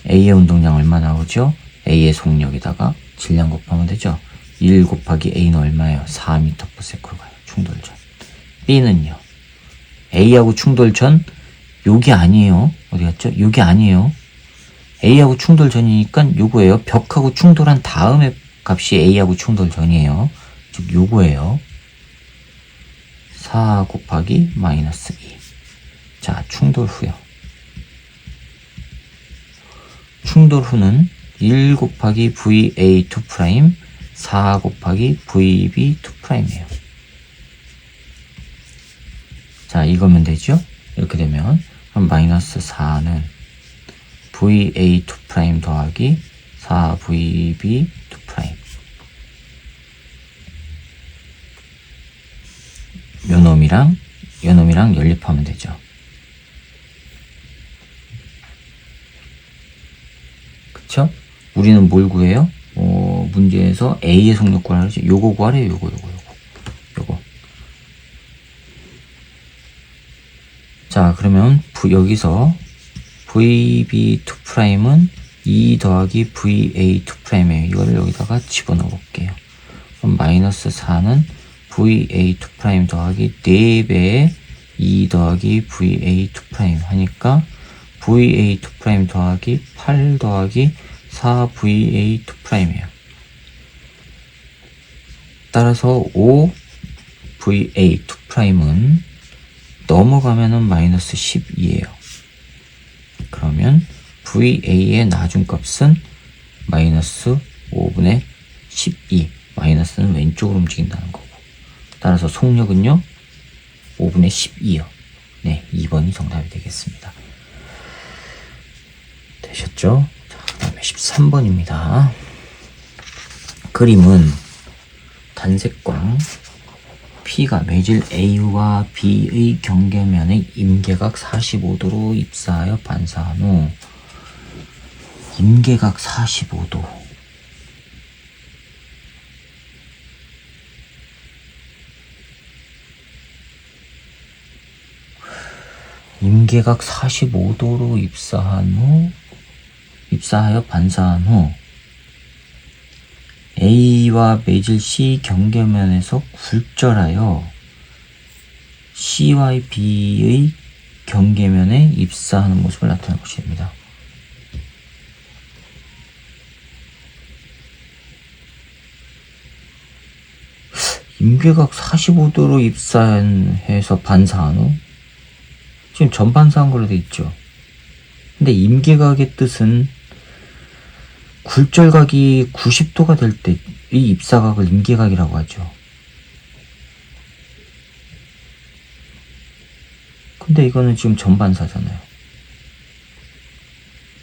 A의 운동량 얼마 나오죠? A의 속력에다가 질량 곱하면 되죠? 1 곱하기 A는 얼마예요? 4m/s로 가요. 충돌 전. B는요, A하고 충돌 전, 요게 아니에요. 어디 갔죠? 요게 아니에요. A하고 충돌 전이니까 요거예요. 벽하고 충돌한 다음에 값이 A하고 충돌 전이에요. 즉 요거예요. 4 곱하기 마이너스 2. 자, 충돌 후요. 충돌 후는 1 곱하기 VA2', 4 곱하기 VB2'이에요. 자, 이거면 되죠? 이렇게 되면, 그럼 마이너스 4는 VA2' 더하기 4VB2'. 요놈이랑 연립하면 되죠. 그쵸? 우리는 뭘 구해요? 문제에서 A의 속력 구하라 그러죠. 요거 구하래요. 요거. 자, 그러면 여기서 VB2'은 2 더하기 VA2'이에요. 이거를 여기다가 집어넣어 볼게요. 그럼 마이너스 4는 VA2' 더하기 4배의 2 더하기 VA2' 하니까 VA2' 더하기 8 더하기 4VA2'이에요. 따라서 5VA2'은 넘어가면은 마이너스 12예요. 그러면 VA의 나중값은 마이너스 5분의 12. 마이너스는 왼쪽으로 움직인다는 거고. 따라서 속력은요, 5분의 12요. 네, 2번이 정답이 되겠습니다. 되셨죠? 자, 그 다음에 13번입니다. 그림은 단색광 P가 매질 A와 B의 경계면의 임계각 45도로 입사하여 반사한 후 임계각 45도. 임계각 45도로 입사하여 반사한 후 A와 매질 C 경계면에서 굴절하여 C와 B의 경계면에 입사하는 모습을 나타낼 것입니다. 임계각 45도로 입사해서 반사한 후 지금 전반사한 걸로 돼 있죠. 근데 임계각의 뜻은 굴절각이 90도가 될 때 이 입사각을 임계각이라고 하죠. 근데 이거는 지금 전반사잖아요.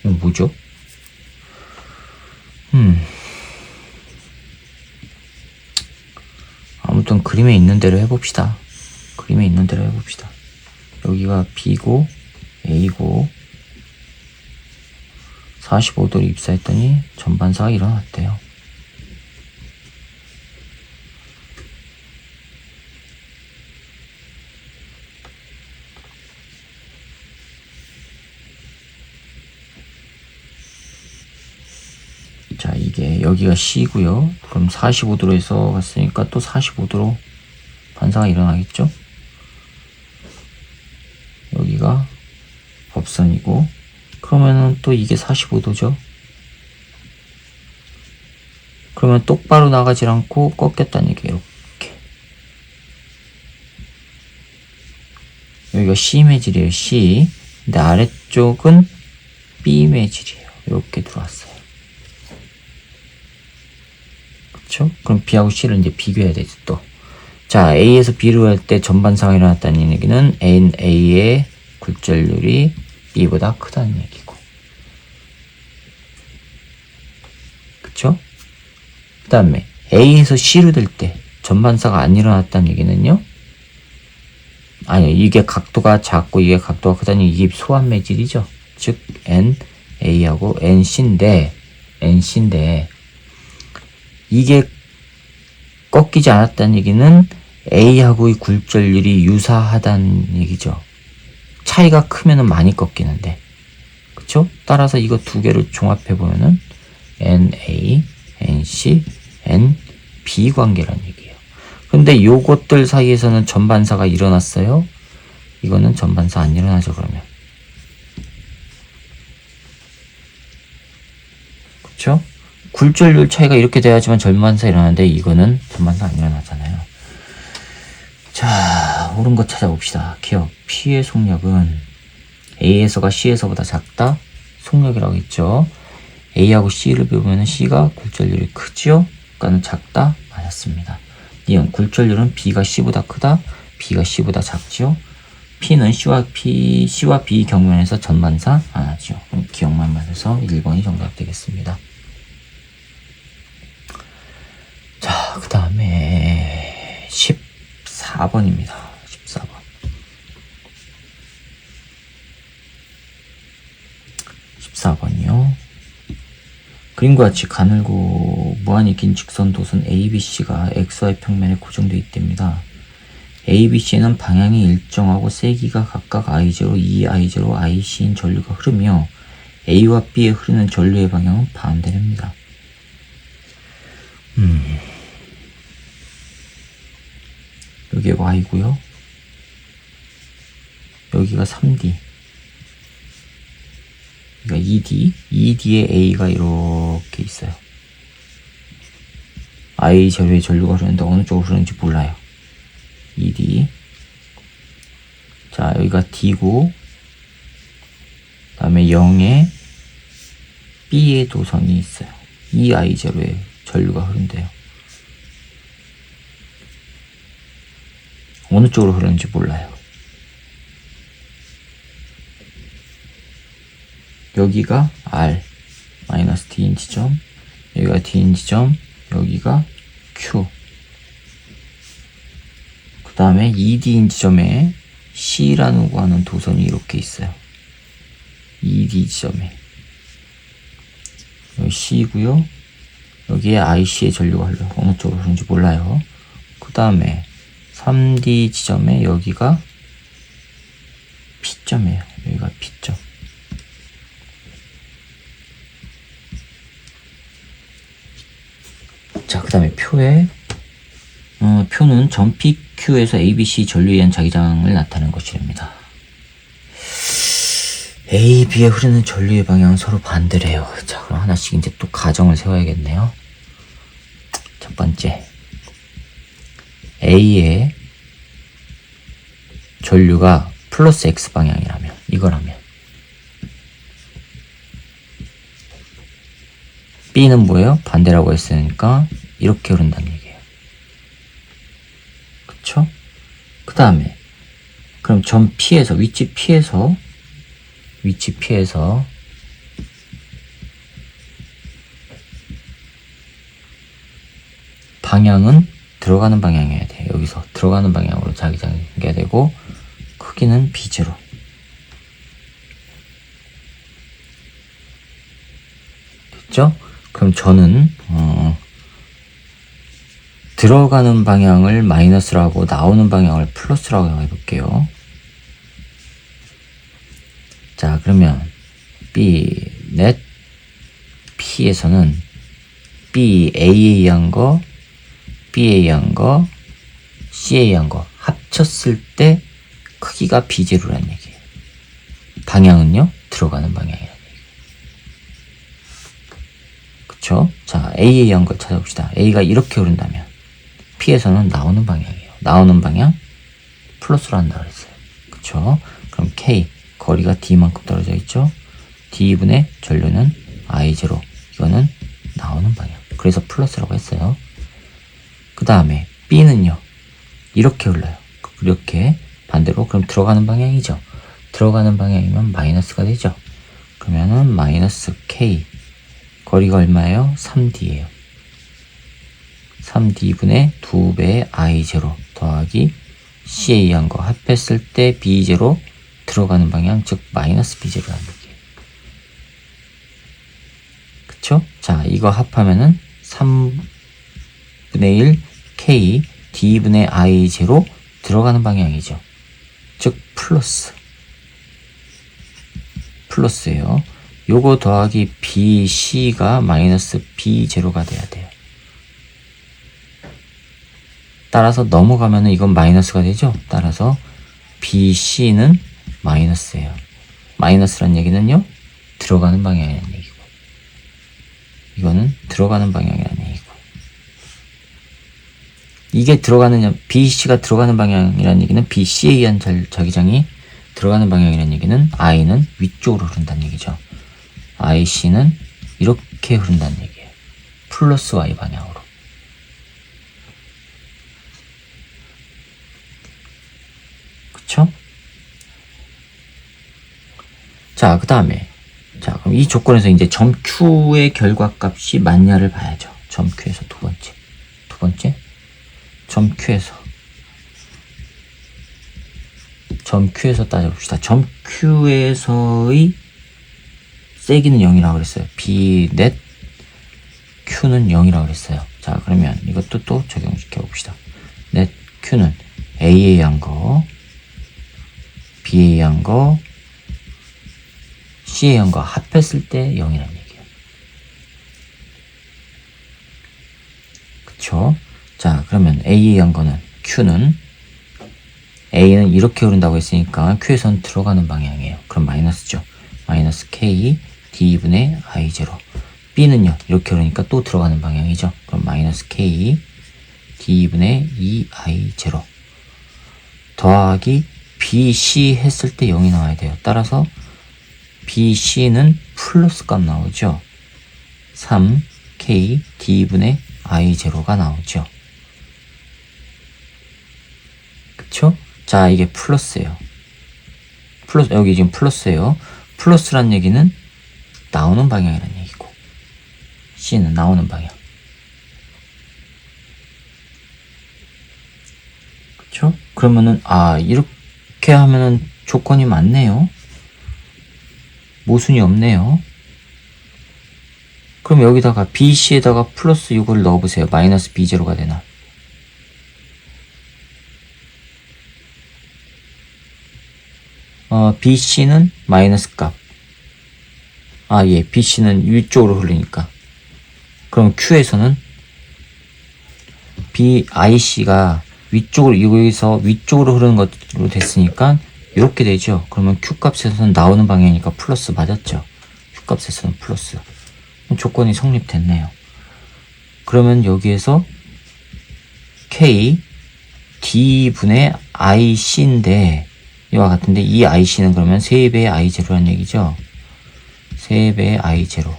뭐죠? 아무튼 그림에 있는 대로 해봅시다. 그림에 있는 대로 해봅시다. 여기가 B고 A고 45도로 입사했더니 전반사가 일어났대요. 자, 이게 여기가 C고요. 그럼 45도로 해서 갔으니까 또 45도로 반사가 일어나겠죠? 여기가 법선이고, 그러면은 또 이게 45도죠? 그러면 똑바로 나가질 않고 꺾였다는 얘기예요. 이렇게. 여기가 C 매질이에요. C. 근데 아래쪽은 B 매질이에요. 이렇게 들어왔어요. 그쵸? 그럼 B하고 C를 이제 비교해야 되죠, 또. 자, A에서 B로 할 때 전반사가 일어났다는 얘기는 A의 굴절률이 B보다 크다는 얘기고. 그쵸? 그 다음에 A에서 C로 될 때 전반사가 안 일어났다는 얘기는요? 아니, 이게 각도가 작고 이게 각도가 크다니 이게 소환 매질이죠. 즉, N, A하고 NC인데, 이게 꺾이지 않았다는 얘기는 A하고의 굴절률이 유사하다는 얘기죠. 차이가 크면은 많이 꺾이는데. 그쵸? 따라서 이거 두 개를 종합해보면은 NA, NC, NB 관계란 얘기예요. 근데 요것들 사이에서는 전반사가 일어났어요? 이거는 전반사 안 일어나죠, 그러면. 그쵸? 굴절률 차이가 이렇게 돼야지만 전반사 일어나는데 이거는 전반사 안 일어나잖아요. 자, 옳은 거 찾아봅시다. 기억. P의 속력은 A에서가 C에서보다 작다? 속력이라고 했죠. A하고 C를 비교하면 C가 굴절률이 크지요? 그러니까 작다? 맞았습니다. 이은 굴절률은 B가 C보다 크다? B가 C보다 작지요? P는 C와 B 경면에서 전반사 안 하죠. 그럼 기억만 맞아서 1번이 정답 되겠습니다. 자, 그 다음에 14번입니다. 14번. 14번이요. 그림과 같이 가늘고 무한히 긴 직선 도선 ABC가 XY 평면에 고정되어 있답니다. ABC는 방향이 일정하고 세기가 각각 I0, EI0, IC인 전류가 흐르며 A와 B에 흐르는 전류의 방향은 반대랍니다. 여기가 Y고요. 여기가 3D. 그러니까 ED에 A가 이렇게 있어요. I 제로의 전류가 흐르는데 어느 쪽으로 흐르는지 몰라요. ED. 자, 여기가 D고, 그 다음에 0에 B의 도선이 있어요. EI 제로의 전류가 흐른대요. 어느 쪽으로 흐르는지 몰라요. 여기가 R, 마이너스 D인 지점, 여기가 D인 지점, 여기가 Q. 그 다음에 ED인 지점에 C라고 하는 도선이 이렇게 있어요. ED 지점에. 여기 C고요. 여기에 IC의 전류가 흘러요. 어느 쪽으로 흐르는지 몰라요. 그 다음에 3D 지점에 여기가 P점이에요. 여기가 P점. 자, 그 다음에 표에 표는 점 PQ에서 ABC 전류에 의한 자기장을 나타내는 것이랍니다. A, B에 흐르는 전류의 방향은 서로 반대래요. 자, 그럼 하나씩 이제 또 가정을 세워야겠네요. 첫 번째, A의 전류가 플러스 X 방향이라면, 이거라면, B는 뭐예요? 반대라고 했으니까 이렇게 흐른다는 얘기예요. 그쵸? 그 다음에 그럼 점 P에서, 위치 P에서 방향은 들어가는 방향이어야 돼요. 여기서 들어가는 방향으로 자기장이 생겨야 되고, 크기는 B0. 됐죠? 그럼 저는 들어가는 방향을 마이너스라고 나오는 방향을 플러스라고 해볼게요. 자, 그러면 B 넷 P에서는 B에 의한 거, B에 의한 거, C에 의한 거 합쳤을 때 크기가 B0라는 얘기예요. 방향은요? 들어가는 방향이라는 얘기예요. 그쵸? 자, A에 의한 걸 찾아봅시다. A가 이렇게 흐른다면 P에서는 나오는 방향이에요. 나오는 방향 플러스로 한다 그랬어요. 그쵸? 그럼 K, 거리가 D만큼 떨어져 있죠? D분의 전류는 I0. 이거는 나오는 방향. 그래서 플러스라고 했어요. 그 다음에 B는요, 이렇게 흘러요. 이렇게 반대로. 그럼 들어가는 방향이죠. 들어가는 방향이면 마이너스가 되죠. 그러면은 마이너스 K, 거리가 얼마예요? 3D예요. 3D분의 2배의 I0 더하기 C에 의한 거 합했을 때 B0, 들어가는 방향, 즉 마이너스 B0라는 얘기예요. 그쵸? 자, 이거 합하면은 3분의 1 K D분의 I0 들어가는 방향이죠. 즉 플러스예요. 요거 더하기 BC가 마이너스 B0가 돼야 돼요. 따라서 넘어가면은 이건 마이너스가 되죠. 따라서 BC는 마이너스예요. 마이너스란 얘기는요, 들어가는 방향이라는 얘기고, 이거는 들어가는 방향이라는 얘기고, 이게 들어가는, BC가 들어가는 방향이라는 얘기는 BC에 의한 자기장이 들어가는 방향이라는 얘기는 I는 위쪽으로 흐른다는 얘기죠. IC는 이렇게 흐른다는 얘기예요. 플러스 Y 방향으로. 그쵸? 자, 그 다음에, 자, 그럼 이 조건에서 이제 점 Q의 결과값이 맞냐를 봐야죠. 점 Q에서 두 번째, 점 Q에서 따져봅시다. 점 Q에서의 세기는 0이라고 그랬어요. B 넷 Q는 0이라고 그랬어요. 자, 그러면 이것도 또 적용시켜 봅시다. 넷 Q는 A에 의한 거, B에 의한 거, C에 의한 거 합했을 때 0이라는 얘기예요. 그쵸? 자, 그러면 A에 의한 거는 Q는, A는 이렇게 흐른다고 했으니까 Q에선 들어가는 방향이에요. 그럼 마이너스죠. 마이너스 K D분의 I0. B는요, 이렇게 흐르니까 또 들어가는 방향이죠. 그럼 마이너스 K D분의 2I0 더하기 BC 했을 때 0이 나와야 돼요. 따라서 BC는 플러스 값 나오죠. 3K D분의 I0가 나오죠. 그쵸? 자, 이게 플러스예요. 여기 지금 플러스예요. 플러스란 얘기는 나오는 방향이라는 얘기고, C는 나오는 방향. 그쵸? 그러면은, 이렇게 하면은 조건이 맞네요. 모순이 없네요. 그럼 여기다가 BC에다가 플러스 6을 넣어보세요. 마이너스 B0가 되나? BC는 마이너스 값. BC는 위쪽으로 흐르니까. 그럼 Q에서는 IC가 위쪽으로, 여기서 위쪽으로 흐르는 것으로 됐으니까 이렇게 되죠. 그러면 Q값에서는 나오는 방향이니까 플러스 맞았죠. Q값에서는 플러스. 조건이 성립됐네요. 그러면 여기에서 K D분의 IC인데 이와 같은데, 이 IC는 그러면 3배의 I0라는 얘기죠. 3배의 I0.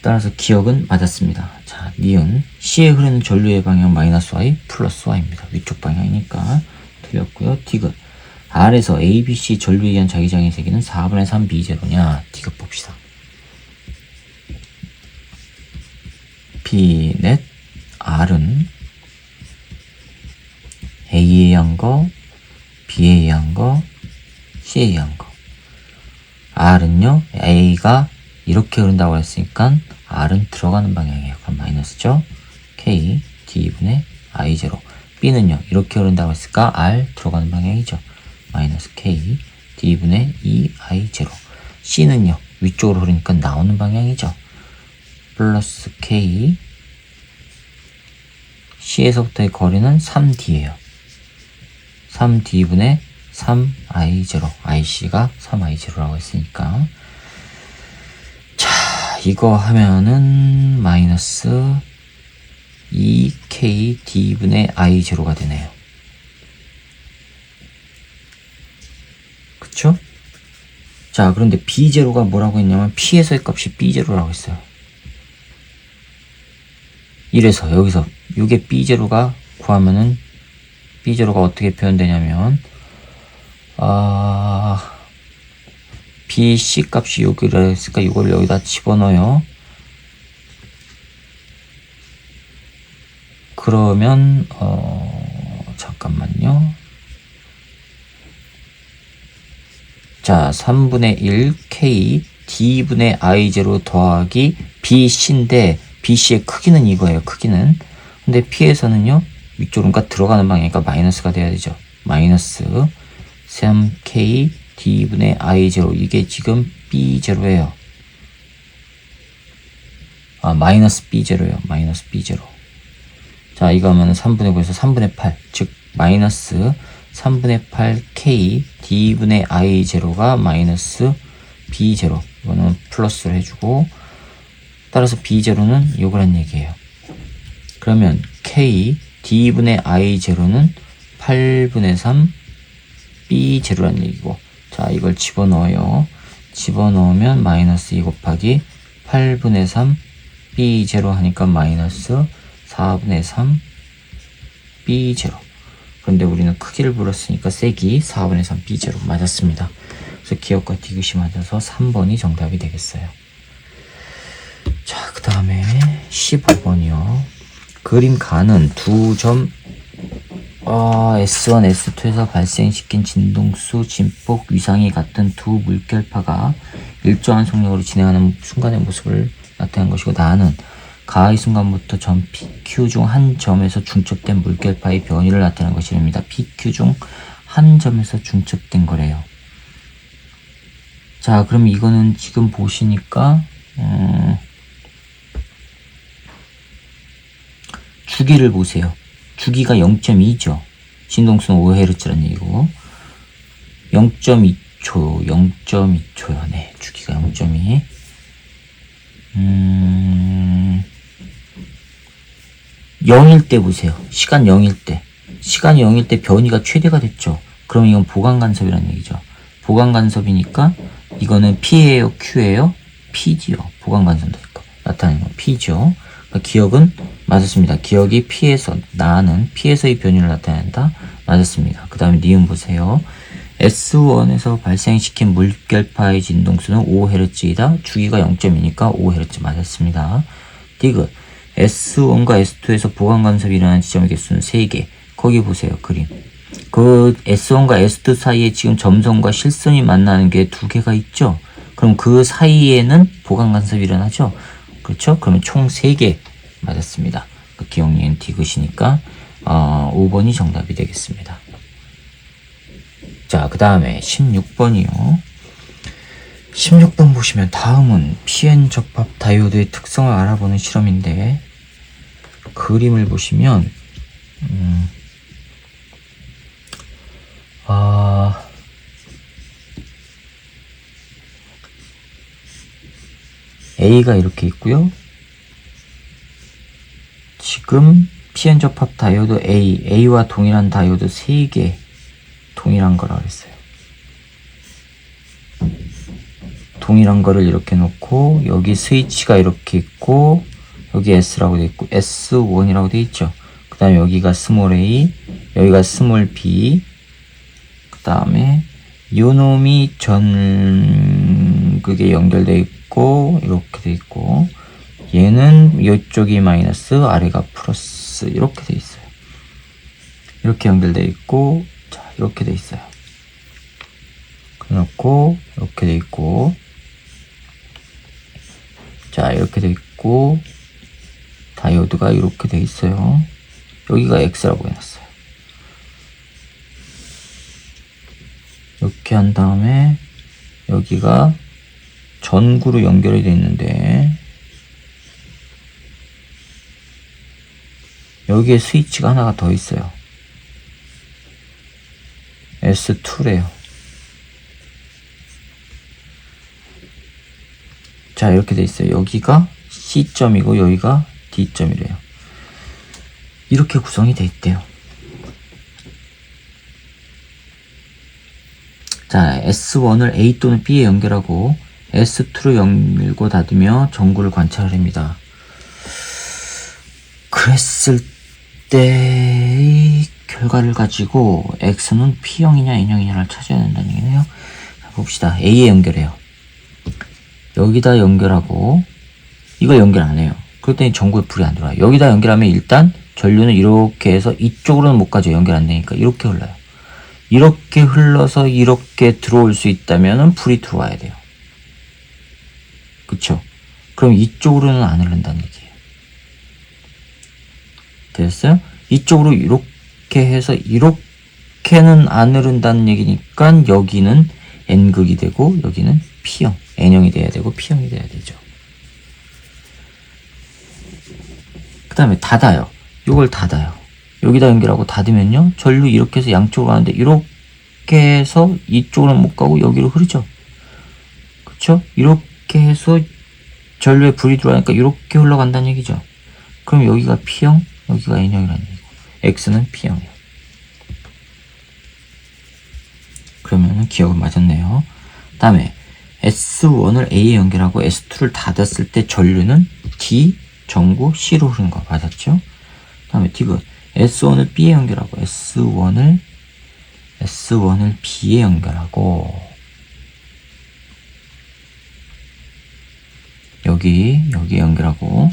따라서 기억은 맞았습니다. 자, 니은 C에 흐르는 전류의 방향 마이너스 Y 플러스 Y입니다. 위쪽 방향이니까 틀렸고요. 디귿 R에서 ABC 전류에 의한 자기장의 세기는 4분의 3 B0냐. 디귿 봅시다. B 넷 R은 A에 의한 거, B에 의한 거, C에 의한 거. R은요, A가 이렇게 흐른다고 했으니까 R은 들어가는 방향이에요. 그럼 마이너스죠. K D분의 I0. B는요, 이렇게 흐른다고 했으니까 R 들어가는 방향이죠. 마이너스 K D분의 2I0. C는요, 위쪽으로 흐르니까 나오는 방향이죠. 플러스 K. C에서부터의 거리는 3D예요. 3D분의 3I0. IC가 3I0라고 했으니까. 자, 이거 하면은 마이너스 2KD분의 I0가 되네요. 그쵸? 자, 그런데 B0가 뭐라고 했냐면 P에서의 값이 B0라고 했어요. 이래서 여기서 이게 B0가 구하면은 B0가 어떻게 표현되냐면 BC 값이 여기라 했으니까 이걸 여기다 집어넣어요. 그러면 잠깐만요. 자, 3분의 1 K D분의 I0 더하기 BC인데 BC의 크기는 이거예요. 크기는. 근데 P에서는요, 위쪽으로 들어가는 방향이니까 마이너스가 돼야 되죠. 마이너스 3K D분의 I0. 이게 지금 B0예요. 마이너스 B0예요. 마이너스 B0. 자, 이거 하면 3분의 9에서 3분의 8. 즉, 마이너스 3분의 8 K D분의 I0가 마이너스 B0. 이거는 플러스를 해주고, 따라서 B0는 요거란 얘기예요. 그러면 K D분의 I0는 8분의 3 B0란 얘기고, 자, 이걸 집어넣어요. 집어넣으면 마이너스 2 곱하기 8분의 3 B0 하니까 마이너스 4분의 3 B0. 그런데 우리는 크기를 불렀으니까 세기 4분의 3 B0 맞았습니다. 그래서 기억과 디귿이 맞아서 3번이 정답이 되겠어요. 자, 그 다음에 15번이요. 그림 가는 두 점 S1, S2에서 발생시킨 진동수, 진폭, 위상이 같은 두 물결파가 일정한 속력으로 진행하는 순간의 모습을 나타낸 것이고, 나는 가의 순간부터 점 PQ 중 한 점에서 중첩된 물결파의 변이를 나타낸 것이랍니다. PQ 중 한 점에서 중첩된 거래요. 자, 그럼 이거는 지금 보시니까 주기를 보세요. 주기가 0.2죠. 진동수는 5Hz라는 얘기고 0.2초, 0.2초요. 네, 주기가 0.2. 0일 때 보세요. 시간 0일 때. 시간이 0일 때 변이가 최대가 됐죠. 그럼 이건 보강간섭이라는 얘기죠. 보강간섭이니까 이거는 P예요, Q예요? P지요. 보강간섭이니까 나타내는 건 P죠. 그러니까 기억은 맞았습니다. 기억이 P에서, 나는 P에서의 변이를 나타낸다. 맞았습니다. 그 다음에 니은 보세요. S1에서 발생시킨 물결파의 진동수는 5Hz이다. 주기가 0.2니까 5Hz 맞았습니다. 디귿. S1과 S2에서 보강간섭이 일어나는 지점의 개수는 3개. 거기 보세요. 그림. 그 S1과 S2 사이에 지금 점선과 실선이 만나는 게 2개가 있죠. 그럼 그 사이에는 보강간섭이 일어나죠. 그렇죠? 그러면 총 3개 맞았습니다. 그 기억니은 디귿이니까 5번이 정답이 되겠습니다. 자, 그 다음에 16번이요. 16번 보시면 다음은 PN 접합 다이오드의 특성을 알아보는 실험인데 그림을 보시면 A가 이렇게 있고요. 지금 PN 접합 다이오드 A와 동일한 다이오드 3개 동일한 거라 그랬어요. 동일한 거를 이렇게 놓고 여기 스위치가 이렇게 있고 여기 S라고 돼 있고 S1이라고 돼 있죠. 그 다음에 여기가 스몰 a, 여기가 스몰 b, 그 다음에 요놈이 전극에 연결돼 있고 이렇게 돼 있고 얘는 이쪽이 마이너스 아래가 플러스 이렇게 돼 있어요. 이렇게 연결돼 있고 자 이렇게 돼 있어요. 그래놓고 이렇게 돼 있고 자 이렇게 돼 있고 다이오드가 이렇게 돼 있어요. 여기가 X라고 해놨어요. 이렇게 한 다음에 여기가 전구로 연결이 돼 있는데 여기에 스위치가 하나가 더 있어요. S2래요. 자 이렇게 돼 있어요. 여기가 C점이고 여기가 D점이래요. 이렇게 구성이 돼 있대요. 자 S1을 A 또는 B에 연결하고 S2로 열고 닫으며 전구를 관찰을 합니다. 그랬을 때의 결과를 가지고 X는 P형이냐 N형이냐를 찾아야 된다는 얘기네요. 자, 봅시다. A에 연결해요. 여기다 연결하고 이걸 연결 안 해요. 그랬더니 전구에 불이 안 들어와요. 여기다 연결하면 일단 전류는 이렇게 해서 이쪽으로는 못 가죠. 연결 안 되니까 이렇게 흘러요. 이렇게 흘러서 이렇게 들어올 수 있다면 불이 들어와야 돼요. 그쵸? 그럼 이쪽으로는 안 흐른다는 얘기예요. 됐어요? 이쪽으로 이렇게 해서 이렇게는 안 흐른다는 얘기니까 여기는 N극이 되고 여기는 P형, N형이 돼야 되고 P형이 돼야 되죠. 그 다음에 닫아요. 이걸 닫아요. 여기다 연결하고 닫으면요. 전류 이렇게 해서 양쪽으로 가는데 이렇게 해서 이쪽으로는 못 가고 여기로 흐르죠. 그쵸? 이렇게 해서 전류에 불이 들어가니까 이렇게 흘러간다는 얘기죠. 그럼 여기가 P형, 여기가 N형이라는 얘기고 X는 P형이에요. 그러면은 기억은 맞았네요. 다음에 S1을 A에 연결하고 S2를 닫았을 때 전류는 D, 전구 C로 흐르는 거 맞았죠? 다음에 디귿 S1을 B에 연결하고 S1을 B에 연결하고 여기에 연결하고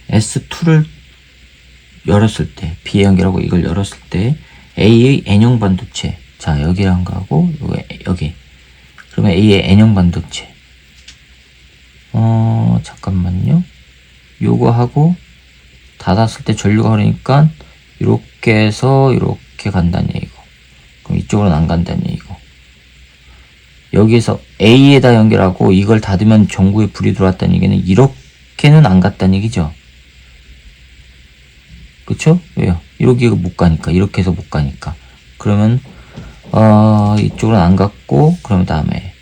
S2를 열었을 때 B에 연결하고 이걸 열었을 때 A의 N형 반도체 자 여기랑 가고 여기 그러면 A의 N형 반도체 잠깐만요. 요거 하고 닫았을 때 전류가 흐르니까 이렇게 해서 이렇게 간다는 얘기고 그럼 이쪽으로는 안 간다는 얘기고 여기에서 A에다 연결하고 이걸 닫으면 전구에 불이 들어왔다는 얘기는 이렇게는 안 갔다는 얘기죠. 그쵸? 왜요? 이렇게 못 가니까 이렇게 해서 못 가니까 그러면 이쪽으로는 안 갔고 그러면 다음에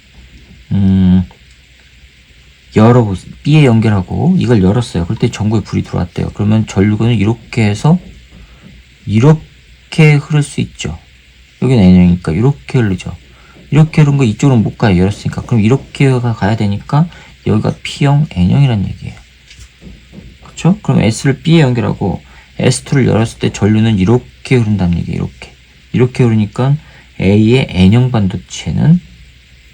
B에 연결하고 이걸 열었어요. 그럴 때 전구에 불이 들어왔대요. 그러면 전류는 이렇게 해서 이렇게 흐를 수 있죠. 여기는 N형이니까 이렇게 흐르죠. 이렇게 흐른 거 이쪽으로는 못 가요. 열었으니까. 그럼 이렇게가 가야 되니까 여기가 P형, N형이란 얘기예요. 그쵸? 그럼 S를 B에 연결하고 S2를 열었을 때 전류는 이렇게 흐른다는 얘기예요. 이렇게 흐르니까 A의 N형 반도체는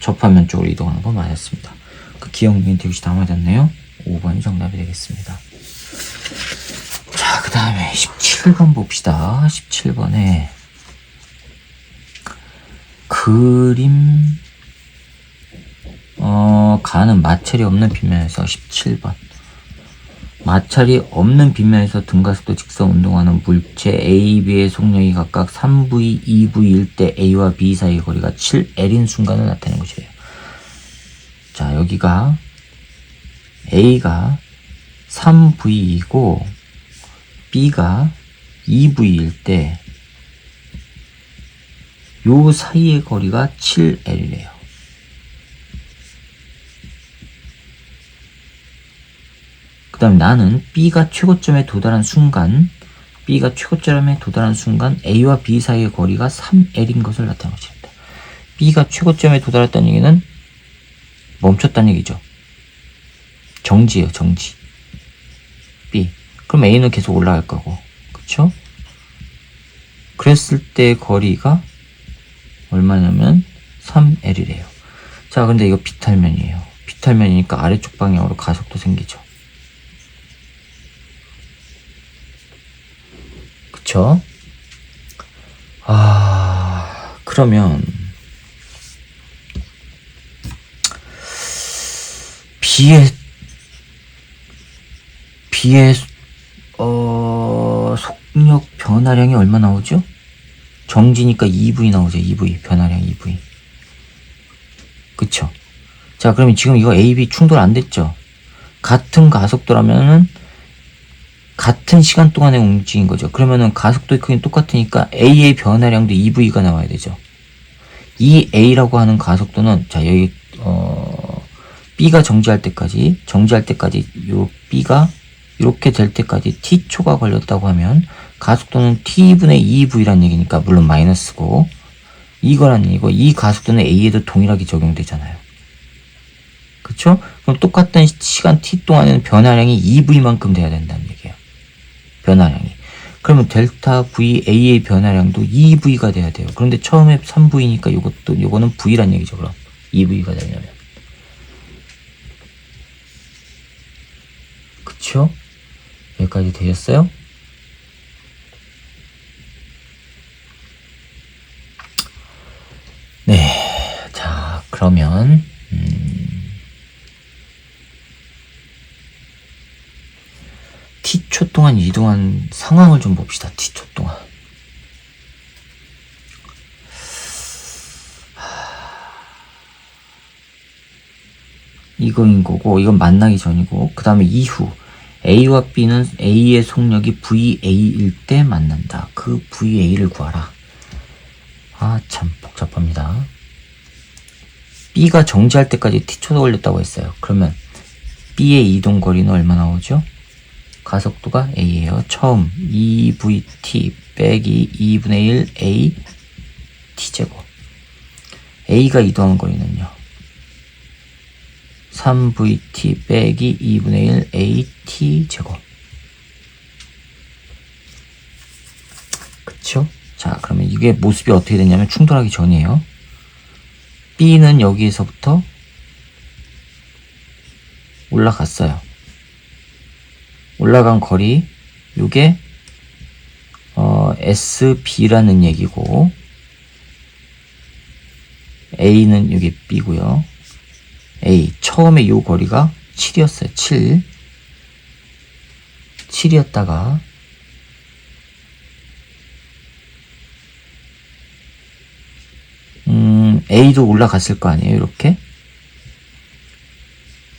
접합면 쪽으로 이동하는 거 맞았습니다. 그 기억력인 대우시 다 맞았네요. 5번이 정답이 되겠습니다. 자, 그 다음에 17번 봅시다. 17번에 그림 가는 마찰이 없는 빗면에서 17번 마찰이 없는 빗면에서 등가속도 직선 운동하는 물체 A, B의 속력이 각각 3V, 2V일 때 A와 B 사이의 거리가 7L인 순간을 나타내는 것이에요. 여기가 A가 3V이고 B가 2V일 때 요 사이의 거리가 7L이래요. 그 다음에 나는 B가 최고점에 도달한 순간 A와 B 사이의 거리가 3L인 것을 나타내고 있습니다. B가 최고점에 도달했다는 얘기는 멈췄다는 얘기죠. 정지예요, 정지. B. 그럼 A는 계속 올라갈 거고. 그쵸? 그랬을 때 거리가 얼마냐면 3L이래요. 자, 근데 이거 비탈면이에요. 비탈면이니까 아래쪽 방향으로 가속도 생기죠. 그쵸? 그러면 B의 속력 변화량이 얼마 나오죠? 정지니까 2V 나오죠. 2V 변화량 2V. 그쵸? 자, 그러면 지금 이거 AB 충돌 안 됐죠? 같은 가속도라면은 같은 시간 동안에 움직인 거죠. 그러면은 가속도의 크기는 똑같으니까 A의 변화량도 2V가 나와야 되죠. 이 A라고 하는 가속도는, 자, 여기 B가 정지할 때까지 요 B가 이렇게 될 때까지 T초가 걸렸다고 하면 가속도는 T분의 2V란 얘기니까 물론 마이너스고, 이거란 얘기고, 이 가속도는 A에도 동일하게 적용되잖아요. 그쵸? 그럼 똑같은 시간 T 동안에는 변화량이 2V만큼 돼야 된다는 얘기예요. 변화량이. 그러면 델타 V A의 변화량도 2V가 돼야 돼요. 그런데 처음에 3V니까 요거는 V란 얘기죠. 그럼 2V가 되려면. 그쵸? 여기까지 되셨어요? 네. 자, 그러면 T초 동안 이동한 상황을 좀 봅시다. T초 동안. 이거인 거고, 이건 만나기 전이고, 그 다음에 이후 A와 B는 A의 속력이 VA일 때 만난다. 그 VA를 구하라. 참 복잡합니다. B가 정지할 때까지 T초가 걸렸다고 했어요. 그러면 B의 이동거리는 얼마 나오죠? 가속도가 A예요. 처음 2VT 빼기 2분의 1 A T제곱. A가 이동한 거리는요, 3VT 빼기 2분의 1 AT 제곱. 그쵸? 자, 그러면 이게 모습이 어떻게 되냐면 충돌하기 전이에요. B는 여기에서부터 올라갔어요. 올라간 거리, 요게 SB라는 얘기고, A는 여기 B고요. A, 처음에 요 거리가 7이었어요. 7이었다가 A도 올라갔을 거 아니에요. 이렇게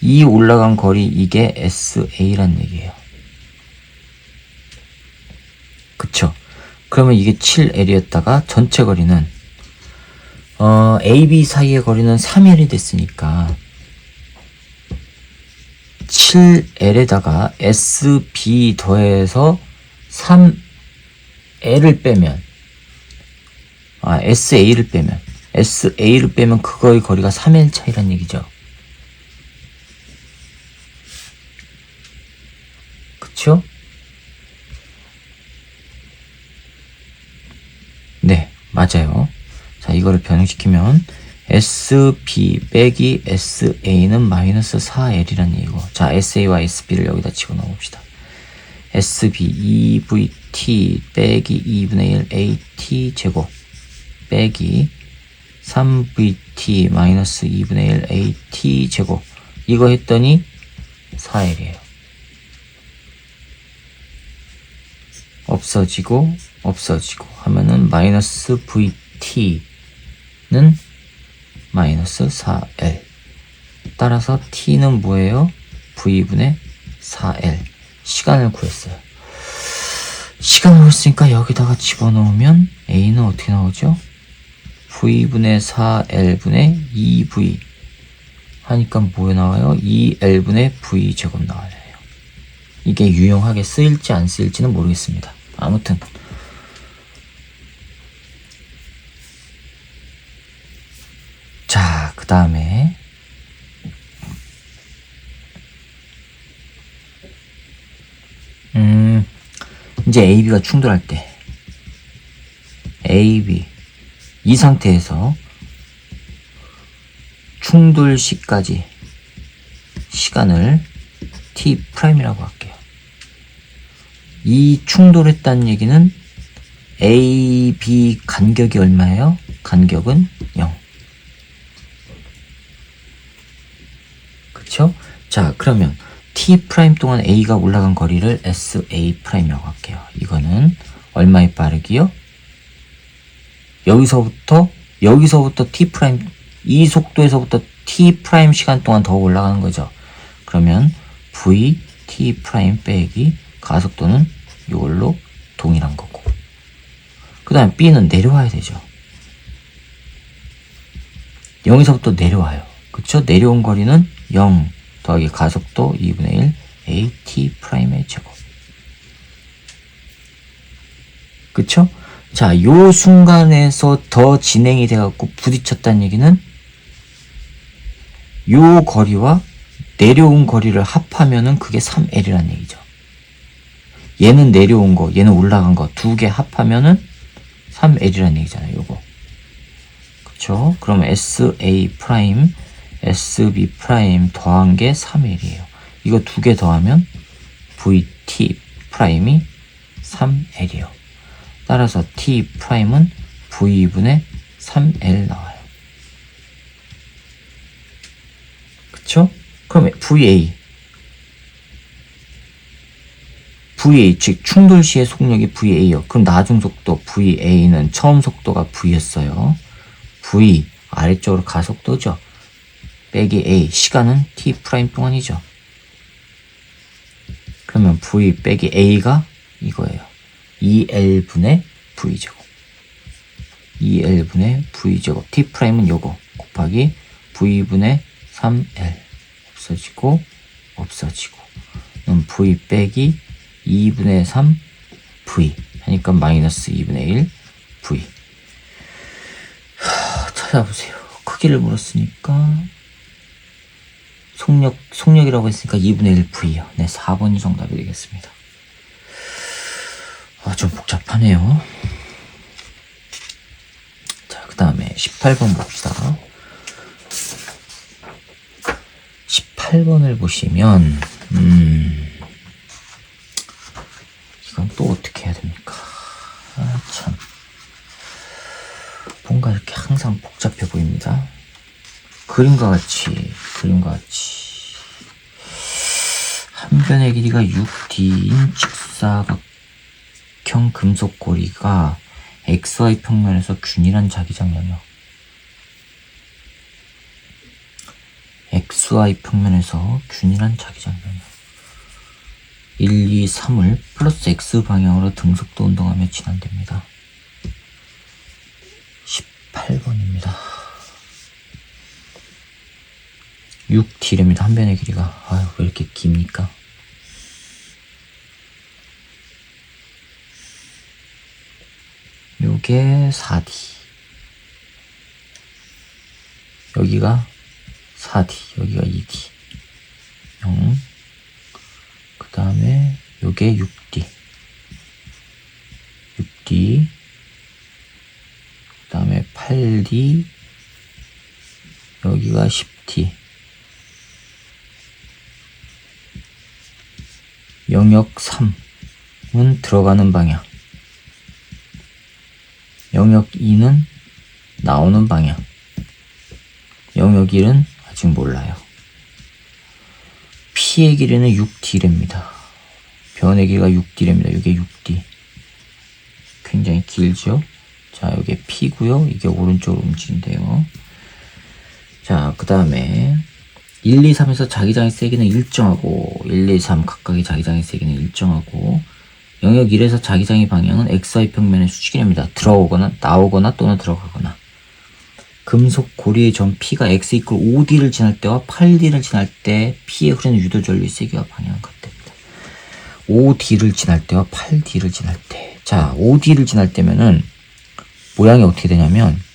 이 올라간 거리, 이게 SA란 얘기예요. 그쵸? 그러면 이게 7L이었다가 전체 거리는 AB 사이의 거리는 3L이 됐으니까 7L에다가 SB 더해서 3L을 빼면, SA를 빼면 그거의 거리가 3L 차이란 얘기죠. 그쵸? 네, 맞아요. 자, 이거를 변형시키면 SB 빼기 SA는 마이너스 4L이란 얘기고, 자, SA와 SB를 여기다 집어넣어 봅시다. SB 2VT 빼기 2분의 1 AT 제곱 빼기 3VT 마이너스 2분의 1 AT 제곱. 이거 했더니 4L이에요. 없어지고 하면은 마이너스 VT는 마이너스 4L. 따라서 t는 뭐예요? v분의 4l. 시간을 구했어요. 시간을 구했으니까 여기다가 집어넣으면 a는 어떻게 나오죠? v분의 4l분의 2v 하니까 뭐 나와요? 2l분의 v제곱 나와요. 이게 유용하게 쓰일지 안 쓰일지는 모르겠습니다. 아무튼 자, 그 다음에 이제 AB가 충돌할 때 AB 이 상태에서 충돌 시까지 시간을 T'이라고 할게요. 이 충돌했다는 얘기는 AB 간격이 얼마예요? 간격은 0. 그쵸? 자, 그러면 T' 동안 A가 올라간 거리를 SA'이라고 할게요. 이거는 얼마의 빠르기요? 여기서부터 T', 이 속도에서부터 T' 시간 동안 더 올라가는 거죠. 그러면 V, T' 빼기 가속도는 이걸로 동일한 거고. 그 다음 B는 내려와야 되죠. 0에서부터 내려와요. 그쵸? 내려온 거리는 0 더하기 가속도 2분의 1 AT'의 제곱. 그쵸? 자, 요 순간에서 더 진행이 돼갖고 부딪혔다는 얘기는 요 거리와 내려온 거리를 합하면은 그게 3L이란 얘기죠. 얘는 내려온 거, 얘는 올라간 거 두 개 합하면은 3L이란 얘기잖아요. 요거. 그쵸? 그럼 SA', SB' 더한 게 3L이에요. 이거 두 개 더하면 VT'이 3L이요. 따라서 T'은 V분의 3L 나와요. 그쵸? 그럼 VA, 즉 충돌 시의 속력이 VA요. 그럼 나중 속도 VA는 처음 속도가 V였어요. V 아래쪽으로 가속도죠. 빼기 A 시간은 T' 동안이죠. 그러면 V 빼기 A가 이거예요. 2L분의 V제곱. 2L분의 V제곱. T'은 요거 곱하기 V분의 3L 없어지고 그럼 V 빼기 2분의 3 V 하니까 마이너스 2분의 1 V. 찾아보세요. 크기를 물었으니까 속력이라고 했으니까 2분의 1 V요. 네, 4번이 정답이 되겠습니다. 좀 복잡하네요. 자, 그 다음에 18번 봅시다. 18번을 보시면 이건 또 어떻게 해야 됩니까? 참 뭔가 이렇게 항상 복잡해 보입니다. 그림과 같이 한 변의 길이가 6D인 직사각형 금속고리가 XY 평면에서 균일한 자기장 영역. XY 평면에서 균일한 자기장 영역. 1, 2, 3을 플러스 X 방향으로 등속도 운동하며 진행됩니다. 18번입니다. 6D랍니다. 한 변의 길이가. 왜 이렇게 깁니까? 요게 4D. 여기가 4D. 여기가 2D. 0. 그 다음에 요게 6D. 그 다음에 8D. 여기가 10D. 영역 3은 들어가는 방향. 영역 2는 나오는 방향. 영역 1은 아직 몰라요. P의 길이는 6D랍니다. 변의 길이가 6D랍니다. 이게 6D. 굉장히 길죠? 자, 이게 P고요. 이게 오른쪽으로 움직인대요. 자, 그 다음에 1, 2, 3에서 자기장의 세기는 일정하고 1, 2, 3 각각의 자기장의 세기는 일정하고 영역 1에서 자기장의 방향은 XY 평면의 수직이랍니다. 들어오거나 나오거나 또는 들어가거나 금속 고리의 점 P가 X 이퀄 5D를 지날 때와 8D를 지날 때 P에 흐르는 유도 전류의 세기와 방향은 같답니다. 5D를 지날 때와 8D를 지날 때. 자, 5D를 지날 때면은 모양이 어떻게 되냐면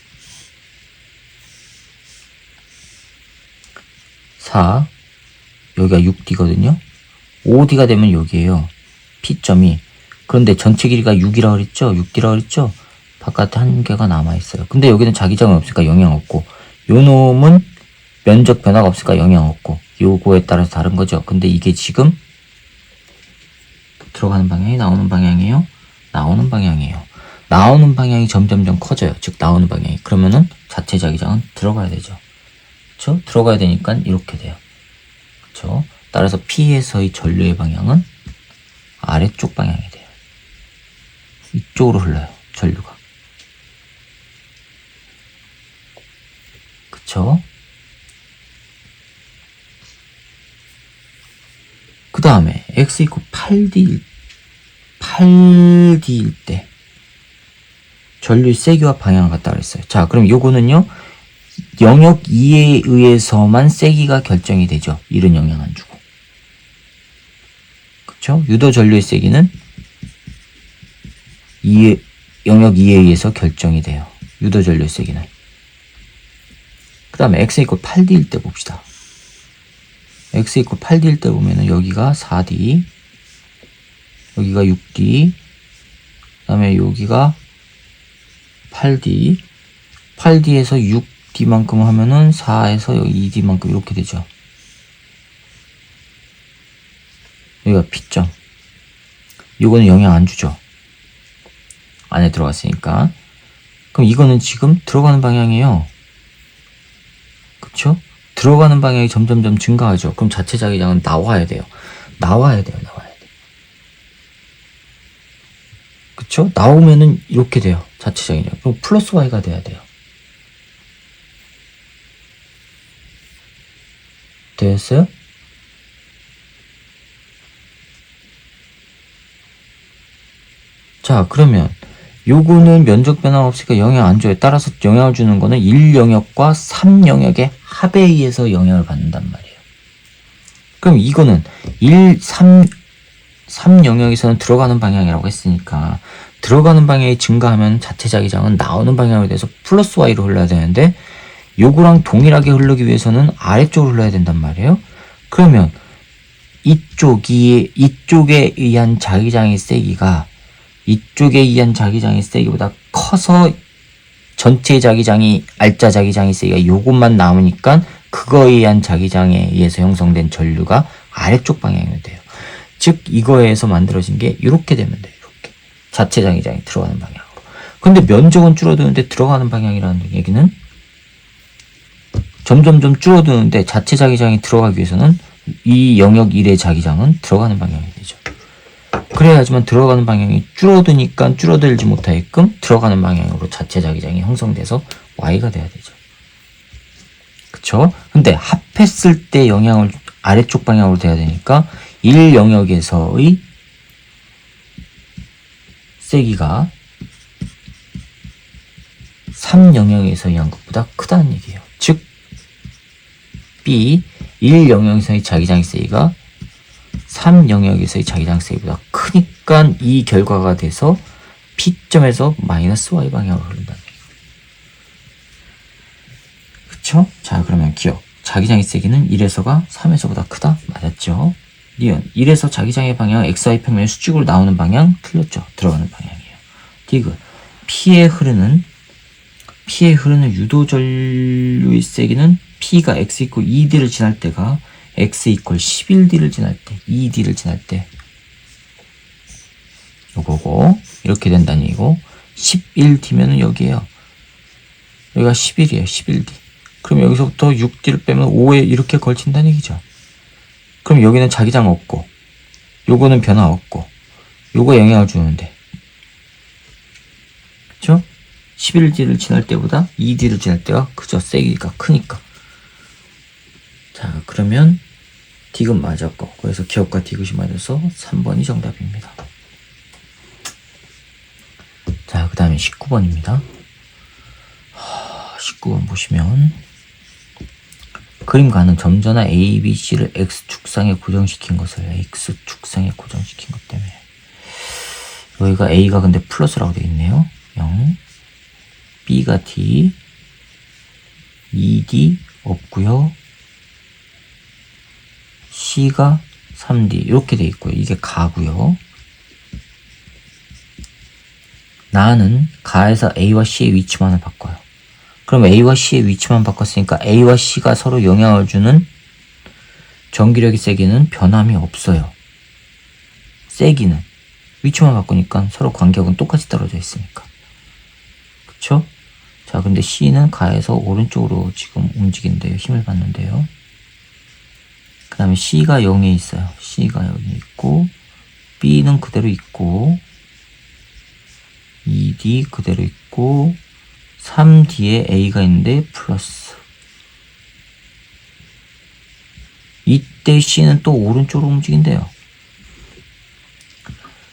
4, 여기가 6D거든요. 5D가 되면 여기에요. P점이. 그런데 전체 길이가 6이라고 그랬죠? 6D라고 그랬죠? 바깥에 한 개가 남아있어요. 근데 여기는 자기장은 없으니까 영향 없고, 요 놈은 면적 변화가 없으니까 영향 없고, 요거에 따라서 다른 거죠. 근데 이게 지금 들어가는 방향이 나오는 방향이에요? 나오는 방향이에요. 나오는 방향이 점점점 커져요. 즉, 나오는 방향이. 그러면은 자체 자기장은 들어가야 되죠. 그쵸? 들어가야 되니까 이렇게 돼요. 그쵸? 따라서 P에서의 전류의 방향은 아래쪽 방향이 돼요. 이쪽으로 흘러요. 전류가. 그쵸? 그 다음에 x 이퀄 8D일 때 전류의 세기와 방향을 갖다 그랬어요. 자, 그럼 요거는요 영역 2에 의해서만 세기가 결정이 되죠. 이런 영향 안 주고. 그쵸? 유도 전류의 세기는 영역 2에 의해서 결정이 돼요. 유도 전류의 세기는. 그 다음에 x 이퀄 8D일 때 봅시다. x 이퀄 8D일 때 보면은 여기가 4D, 여기가 6D, 그 다음에 여기가 8D, 8D에서 6D만큼 하면은 4에서 여기 2D만큼 이렇게 되죠. 여기가 P점. 이거는 영향 안 주죠. 안에 들어갔으니까. 그럼 이거는 지금 들어가는 방향이에요. 그쵸? 들어가는 방향이 점점점 증가하죠. 그럼 자체 자기장은 나와야 돼요. 나와야 돼요. 그쵸? 나오면은 이렇게 돼요. 자체 자기장. 그럼 플러스 Y가 돼야 돼요. 됐어요? 자, 그러면 요거는 면적 변화가 없으니까 영향 안 줘요. 따라서 영향을 주는 거는 1영역과 3영역의 합에 의해서 영향을 받는단 말이에요. 그럼 이거는 3영역에서는 들어가는 방향이라고 했으니까 들어가는 방향이 증가하면 자체 자기장은 나오는 방향으로 돼서 플러스 Y로 흘러야 되는데 요거랑 동일하게 흐르기 위해서는 아래쪽으로 흘러야 된단 말이에요. 그러면 이쪽에 의한 자기장의 세기가 이쪽에 의한 자기장의 세기보다 커서 전체 자기장이 알짜 자기장의 세기가 요것만 남으니까 그거에 의한 자기장에 의해서 형성된 전류가 아래쪽 방향이 돼요. 즉 이거에서 만들어진 게 이렇게 되면 돼요. 이렇게 자체 자기장이 들어가는 방향으로. 근데 면적은 줄어드는데 들어가는 방향이라는 얘기는 점점점 줄어드는데 자체 자기장이 들어가기 위해서는 이 영역 1의 자기장은 들어가는 방향이 되죠. 그래야지만 들어가는 방향이 줄어드니까 줄어들지 못하게끔 들어가는 방향으로 자체 자기장이 형성돼서 Y가 돼야 되죠. 그쵸? 근데 합했을 때 영향을 아래쪽 방향으로 돼야 되니까 1영역에서의 세기가 3영역에서 의한 것보다 크다는 얘기예요. 즉 B 1영역에서의 자기장의 세기가 3영역에서의 자기장 세기보다 크니까 이 결과가 돼서 P점에서 마이너스 Y 방향으로 흐른다는 얘기예요. 그쵸? 자, 그러면 기억. 자기장의 세기는 1에서가 3에서보다 크다? 맞았죠? 니은 1에서 자기장의 방향 XY 평면의 수직으로 나오는 방향 틀렸죠? 들어가는 방향이에요. 디귿 P에 흐르는 유도 전류의 세기는 P가 X 이퀄 2D를 지날 때가 X 이퀄 11D를 지날 때, 2D를 지날 때 요거고 이렇게 된다는 얘기고 11D면은 여기에요. 여기가 11이에요. 11D. 그럼 여기서부터 6D를 빼면 5에 이렇게 걸친다는 얘기죠. 그럼 여기는 자기장 없고 요거는 변화 없고 요거 영향을 주는데 그쵸? 11D를 지날 때보다 2D를 지날 때가 그저 세기가 크니까 자, 그러면 디귿 맞았고, 그래서 기억과 디귿이 맞아서 3번이 정답입니다. 자, 그 다음에 19번입니다. 19번 보시면 그림 가는 점전화 A, B, C를 X축상에 고정시킨 것을 X축상에 고정시킨 것 때문에 여기가 A가 근데 플러스라고 되어 있네요. 0, B가 D, 2D 없고요. C가 3D 이렇게 되어 있고요. 이게 가고요. 나는 가에서 A와 C의 위치만을 바꿔요. 그럼 A와 C의 위치만 바꿨으니까 A와 C가 서로 영향을 주는 전기력의 세기는 변함이 없어요. 세기는 위치만 바꾸니까 서로 간격은 똑같이 떨어져 있으니까. 그쵸? 자, 근데 C는 가에서 오른쪽으로 지금 움직인대요. 힘을 받는데요. 그 다음에 C가 0에 있어요. C가 여기 있고, B는 그대로 있고, 2D 그대로 있고, 3D에 A가 있는데 플러스. 이때 C는 또 오른쪽으로 움직인대요.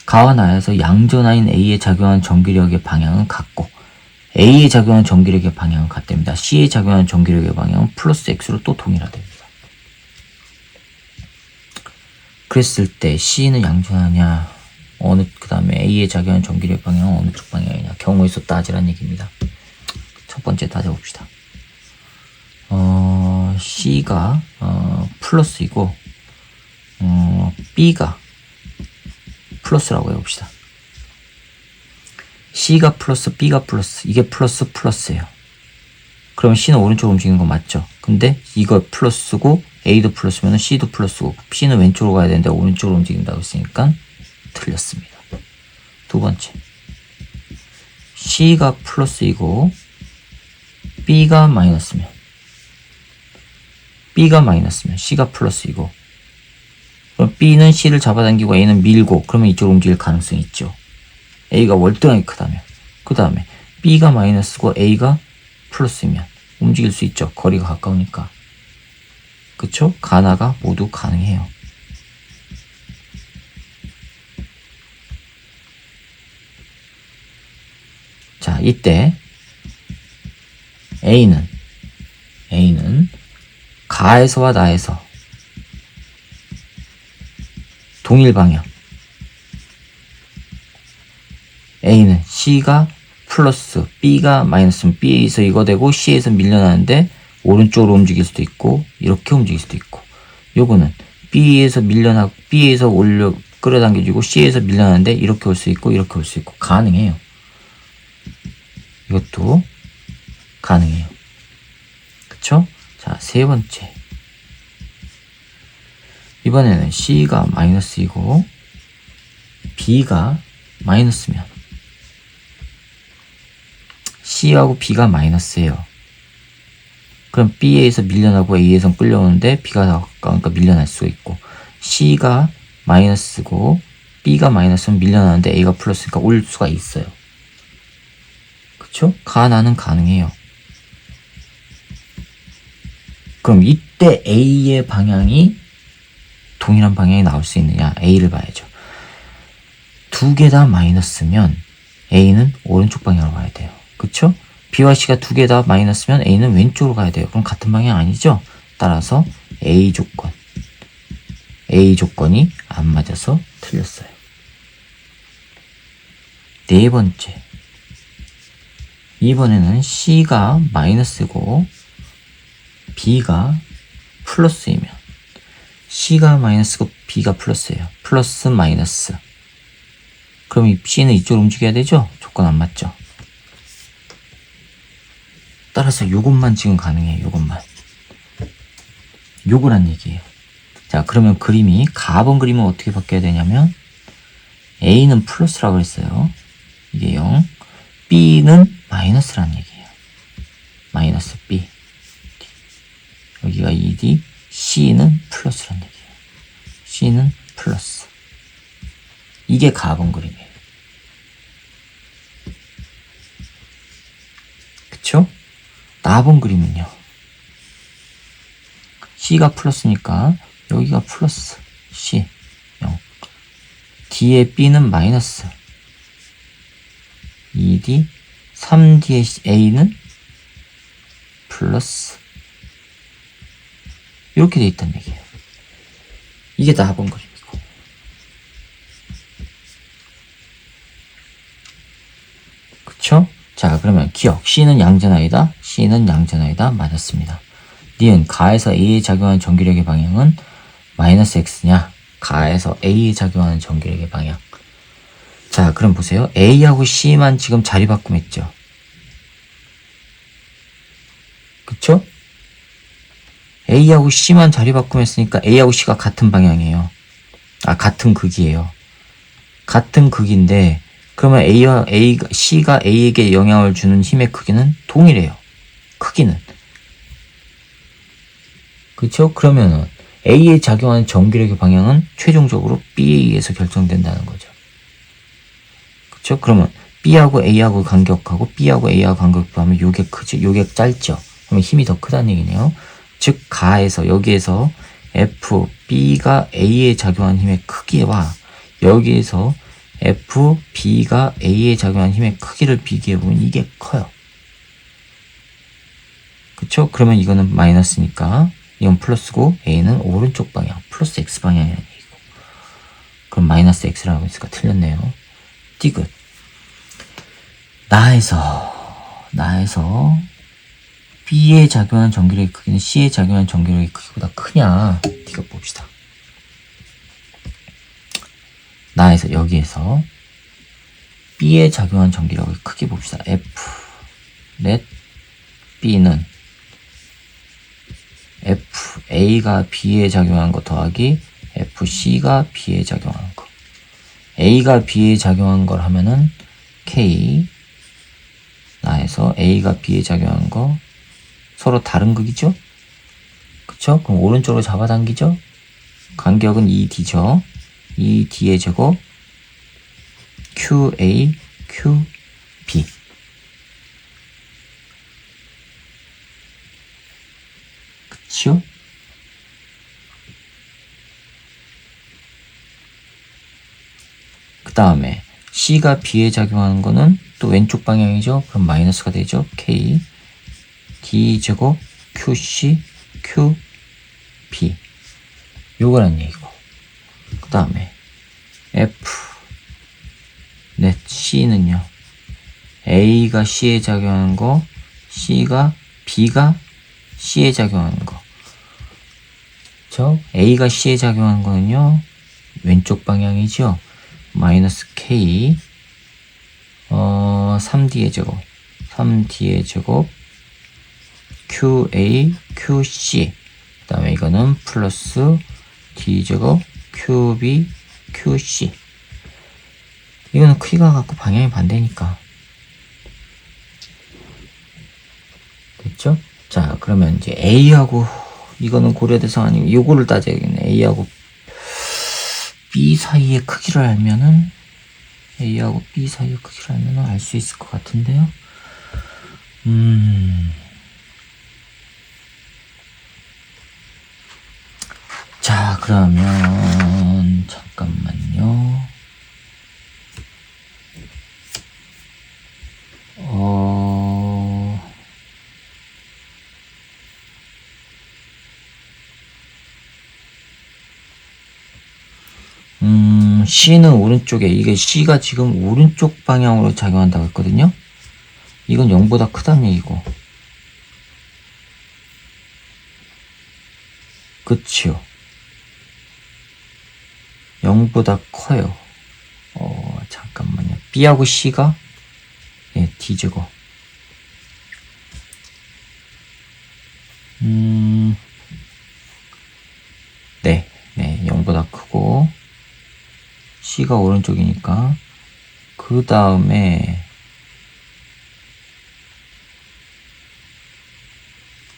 가와 나에서 양전하인 A에 작용하는 전기력의 방향은 같고, A에 작용하는 전기력의 방향은 같답니다. C에 작용하는 전기력의 방향은 플러스 X로 또 동일하답니다. 그랬을 때 C는 양전하냐, 그 다음에 A에 작용하는 전기력의 방향은 어느 쪽 방향이냐, 경우의 수 따지란 얘기입니다. 첫 번째 따져봅시다. C가 플러스이고, B가 플러스라고 해봅시다. C가 플러스, B가 플러스, 이게 플러스 플러스예요. 그러면 C는 오른쪽으로 움직이는 거 맞죠? 근데 이거 플러스고 A도 플러스면 C도 플러스고 C는 왼쪽으로 가야 되는데 오른쪽으로 움직인다고 했으니까 틀렸습니다. 두 번째, C가 플러스이고 B가 마이너스면 C가 플러스이고, 그럼 B는 C를 잡아당기고 A는 밀고, 그러면 이쪽으로 움직일 가능성이 있죠. A가 월등하게 크다면. 그 다음에 B가 마이너스고 A가 플러스이면 움직일 수 있죠. 거리가 가까우니까. 그쵸? 가나가 모두 가능해요. 자, 이때 A는 가에서와 나에서 동일 방향. A는 C가 플러스, B가 마이너스면 B에서 이거 되고 C에서 밀려나는데 오른쪽으로 움직일 수도 있고 이렇게 움직일 수도 있고, 요거는 B에서 끌어당겨지고 C에서 밀려나는데 이렇게 올 수 있고 이렇게 올 수 있고 가능해요. 이것도 가능해요. 그쵸? 자, 세 번째. 이번에는 C가 마이너스이고 B가 마이너스면 C하고 B가 마이너스예요. 그럼 B에서 밀려나고 A에서 끌려오는데 B가 더 가까우니까 밀려날 수가 있고, C가 마이너스고 B가 마이너스면 밀려나는데 A가 플러스니까 올 수가 있어요. 그쵸? 가나는 가능해요. 그럼 이때 A의 방향이 동일한 방향이 나올 수 있느냐? A를 봐야죠. 두 개 다 마이너스면 A는 오른쪽 방향으로 가야 돼요. 그쵸? B와 C가 두 개 다 마이너스면 A는 왼쪽으로 가야 돼요. 그럼 같은 방향 아니죠? 따라서 A 조건이 안 맞아서 틀렸어요. 네 번째. 이번에는 C가 마이너스고 B가 플러스이면 C가 마이너스고 B가 플러스예요. 플러스 마이너스. 그럼 C는 이쪽으로 움직여야 되죠? 조건 안 맞죠? 따라서 요것만 지금 가능해요. 요거란 얘기예요. 자, 그러면 그림이 가번 그림은 어떻게 바뀌어야 되냐면 A는 플러스라고 했어요. 이게 0. B는 마이너스라는 얘기예요. 마이너스 B. 여기가 2D. C는 플러스라는 얘기예요. C는 플러스. 이게 가번 그림이에요. 그쵸? 나번 그림은요. C가 플러스니까 여기가 플러스 C 0. D의 B는 마이너스 2D, 3D의 A는 플러스 이렇게 돼 있다는 얘기예요. 이게 다 합은 그림이고. 그쵸? 자, 그러면 기억. C는 양전하이다. C는 양전하이다. 맞았습니다. 니은 가에서 A에 작용하는 전기력의 방향은 마이너스 X냐? 가에서 A에 작용하는 전기력의 방향. 자, 그럼 보세요. A하고 C만 지금 자리 바꿈했죠. 그쵸? A하고 C만 자리 바꿈했으니까 A하고 C가 같은 방향이에요. 같은 극이에요. 같은 극인데 그러면 C가 A에게 영향을 주는 힘의 크기는 동일해요. 크기는. 그쵸? 그러면은 A에 작용하는 전기력의 방향은 최종적으로 B에 의해서 결정된다는 거죠. 그쵸? 그러면 B하고 A하고 간격하고 B하고 A하고 간격 비하면 요게 크죠? 요게 짧죠? 그러면 힘이 더 크다는 얘기네요. 즉 가에서 여기에서 F, B가 A에 작용한 힘의 크기와 여기에서 F, B가 A에 작용한 힘의 크기를 비교해보면 이게 커요. 그쵸? 그러면 이거는 마이너스니까 이건 플러스고 A는 오른쪽 방향, 플러스 X 방향이라는 얘기고. 그럼 마이너스 X라고 했으니까 틀렸네요. 디귿. 나에서 B에 작용하는 전기력의 크기는 C에 작용하는 전기력의 크기보다 크냐? 디귿 봅시다. 나에서 여기에서 B에 작용한 전기력의 크기 봅시다. F 넷 B는 F A가 B에 작용한 거 더하기 F C가 B에 작용한 거. A가 B에 작용한 걸 하면은 K 나에서 A가 B에 작용한 거 서로 다른 극이죠? 그쵸? 그럼 오른쪽으로 잡아당기죠? 간격은 2D죠? 2D의 제곱 QA, QB. 그쵸? 그 다음에 C가 B에 작용하는 거는 또 왼쪽 방향이죠? 그럼 마이너스가 되죠? K, D 제곱 QC, QB. 요거란 얘기고. 그 다음에 F 넷 C는요. A가 C에 작용하는 거, B가 C에 작용하는 거. 그쵸? A가 C에 작용하는 거는요. 왼쪽 방향이죠. 마이너스 K 3D의 제곱 QA, QC. 그 다음에 이거는 플러스 D제곱 QB, QC. 이거는 크기가 같고 방향이 반대니까. 됐죠? 자, 그러면 이제 A하고, 이거는 고려 대상 아니고, 이거를 따져야겠네. A하고 B 사이의 크기를 알면은, A하고 B 사이의 크기를 알면은 알 수 있을 것 같은데요. 자, 그러면, 잠깐만요. C는 오른쪽에, 이게 C가 지금 오른쪽 방향으로 작용한다고 했거든요. 이건 0보다 크다는 얘기고. 그치요. 0보다 커요. 잠깐만요. B하고 C가 D제곱. 네, 0보다 크고 C가 오른쪽이니까 그 다음에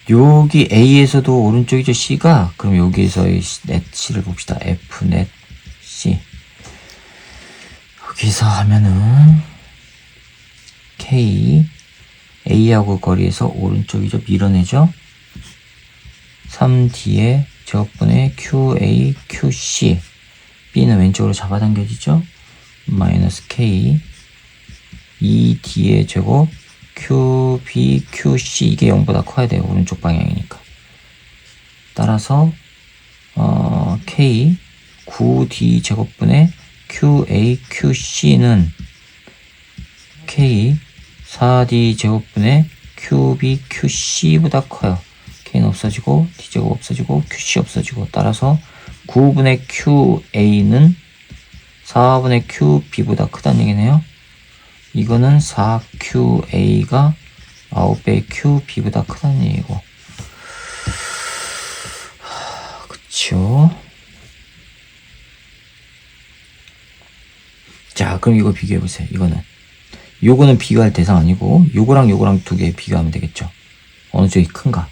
여기 A에서도 오른쪽이죠. C가. 그럼 여기에서의 넷 C를 봅시다. F 넷 C. 여기서 하면은 K A하고 거리에서 오른쪽이죠. 밀어내죠. 3D의 제곱분의 QA, QC. B는 왼쪽으로 잡아당겨지죠? 마이너스 K 2D의 제곱 QB, QC. 이게 0보다 커야 돼요. 오른쪽 방향이니까. 따라서 K 9D 제곱분의 QA, QC는 K 4D 제곱분의 QB, QC보다 커요. K는 없어지고 D제곱 없어지고 QC 없어지고, 따라서 9분의 QA는 4분의 QB보다 크다는 얘기네요. 이거는 4QA가 9배의 QB보다 크다는 얘기고. 그쵸? 자, 그럼 이거 비교해보세요. 요거는 비교할 대상 아니고 요거랑 두 개 비교하면 되겠죠. 어느 쪽이 큰가?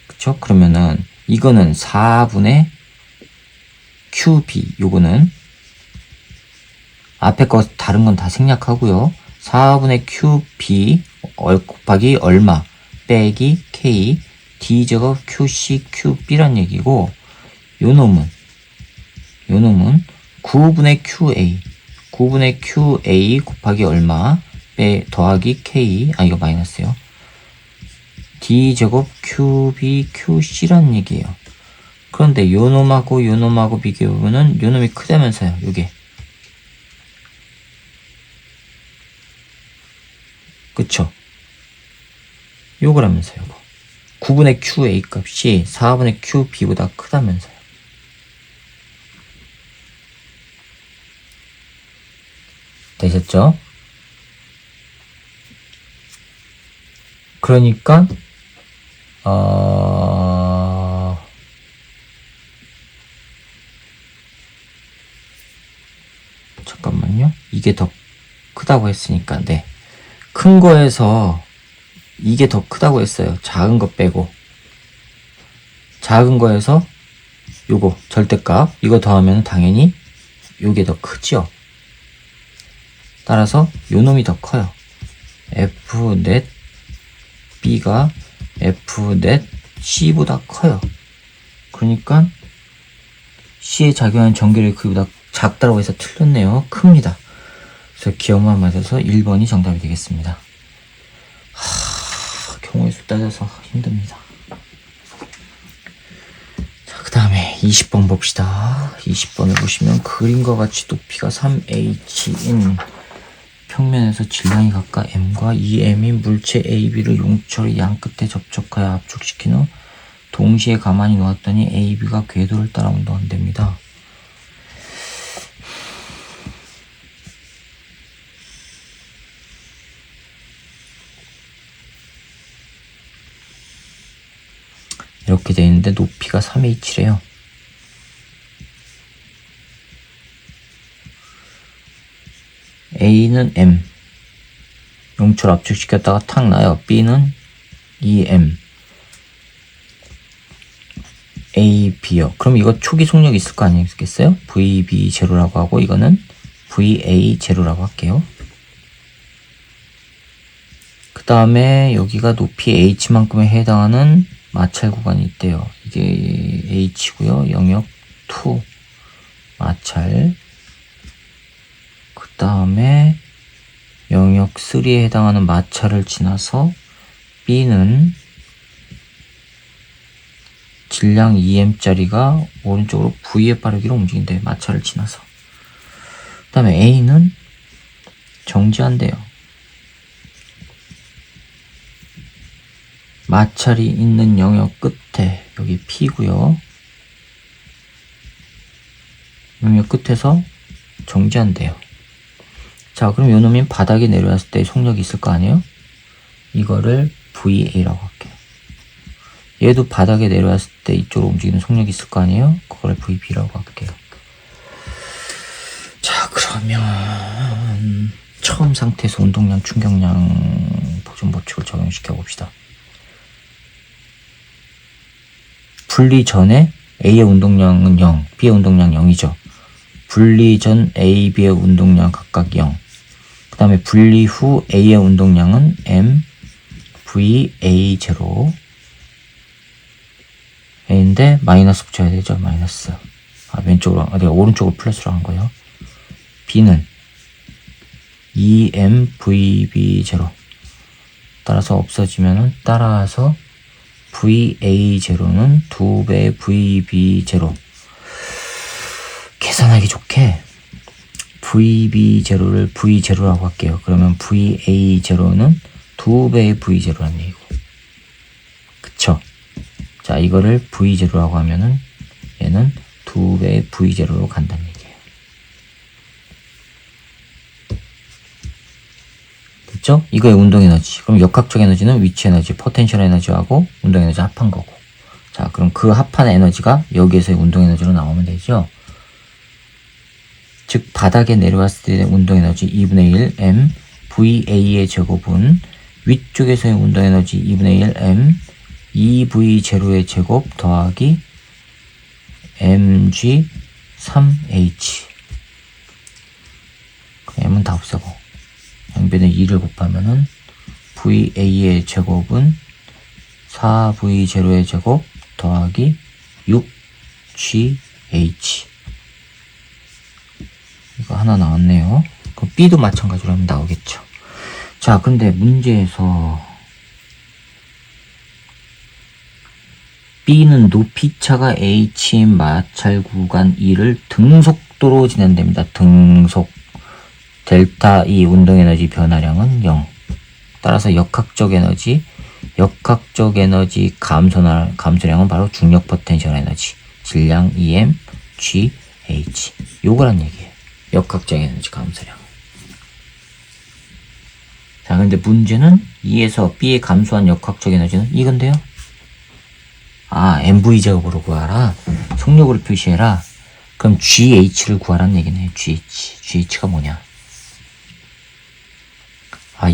그쵸? 그러면은 이거는 4분의 QB, 요거는 앞에 거 다른 건 다 생략하고요. 4분의 QB 곱하기 얼마 빼기 K D제곱 QC QB란 얘기고, 요 놈은 9분의 QA 곱하기 얼마 더하기 K, 이거 마이너스요. D제곱 QB QC란 얘기예요. 그런데 요 놈하고 비교해보면은 요 놈이 크다면서요. 요게. 그쵸? 요거라면서요. 요거. 9분의 QA 값이 4분의 QB보다 크다면서요. 되셨죠? 그러니까 잠깐만요. 이게 더 크다고 했으니까, 네. 큰 거에서 이게 더 크다고 했어요. 작은 거 빼고. 작은 거에서 요거 절대값 이거 더하면 당연히 요게 더 크죠. 따라서 요 놈이 더 커요. Fnet B가 Fnet C보다 커요. 그러니까 C에 작용하는 전기의 크기보다 작다고 해서 틀렸네요. 큽니다. 그래서 기억만 맞아서 1번이 정답이 되겠습니다. 경우의 수 따져서 힘듭니다. 자, 그 다음에 20번 봅시다. 20번을 보시면 그림과 같이 높이가 3h인 평면에서 질량이 각각 m과 2m인 물체 AB를 용철의 양 끝에 접촉하여 압축시킨 후 동시에 가만히 놓았더니 AB가 궤도를 따라 운동한답니다. 이렇게 되어 있는데 높이가 3h래요. A는 M, 용철 압축시켰다가 탁 나요. B는 2M, A, B요. 그럼 이거 초기 속력이 있을 거 아니겠어요? VB 제로라고 하고 이거는 VA 제로라고 할게요. 그 다음에 여기가 높이 H만큼에 해당하는 마찰 구간이 있대요. 이게 H고요. 영역 2 마찰. 그 다음에 영역 3에 해당하는 마찰을 지나서 B는 질량 2m짜리가 오른쪽으로 V의 빠르기로 움직인대요. 마찰을 지나서. 그 다음에 A는 정지한대요. 마찰이 있는 영역 끝에, 여기 P고요. 영역 끝에서 정지한대요. 자, 그럼 요 놈이 바닥에 내려왔을 때 속력이 있을 거 아니에요? 이거를 VA라고 할게요. 얘도 바닥에 내려왔을 때 이쪽으로 움직이는 속력이 있을 거 아니에요? 그걸 VB라고 할게요. 자, 그러면 처음 상태에서 운동량, 충격량 보존 법칙을 적용시켜 봅시다. 분리 전에 A의 운동량은 0, B의 운동량 0이죠. 분리 전 A, B의 운동량 각각 0. 그 다음에 분리 후 A의 운동량은 M, VA0 A인데 마이너스 붙여야 되죠. 마이너스. 왼쪽으로, 내가 오른쪽으로 플러스로 한 거예요. B는 EMVB0 따라서 없어지면은 따라서 VA0는 2배 VB0 계산하기 좋게 VB0를 V0라고 할게요. 그러면 VA0는 2배의 V0라는 얘기고 그쵸? 자, 이거를 V0라고 하면은 얘는 2배의 V0로 간다는 얘기예요. 됐죠? 이거의 운동 에너지. 그럼 역학적 에너지는 위치 에너지, 포텐셜 에너지하고 운동 에너지 합한 거고. 자, 그럼 그 합한 에너지가 여기에서의 운동 에너지로 나오면 되죠. 즉 바닥에 내려왔을 때의 운동 에너지 2분의 1 m VA의 제곱은 위쪽에서의 운동 에너지 2분의 1 m 2V0의 제곱 더하기 mg 3h. m은 다 없애고 양변에 2를 곱하면은 VA의 제곱은 4V0의 제곱 더하기 6GH. 이거 하나 나왔네요. 그럼 B도 마찬가지로 하면 나오겠죠. 자, 근데 문제에서 B는 높이차가 H인 마찰 구간 2를 등속도로 진행됩니다. 등속. 델타 E 운동에너지 변화량은 0. 따라서 역학적 에너지 감소량은 바로 중력 포텐셜 에너지, 질량 EM, GH. 요거란 얘기예요. 역학적 에너지 감소량. 자, 근데 문제는 2에서 B의 감소한 역학적 에너지는 이건데요. MV 제곱으로 구하라. 속력으로 표시해라. 그럼 GH를 구하라는 얘기네. GH가 뭐냐?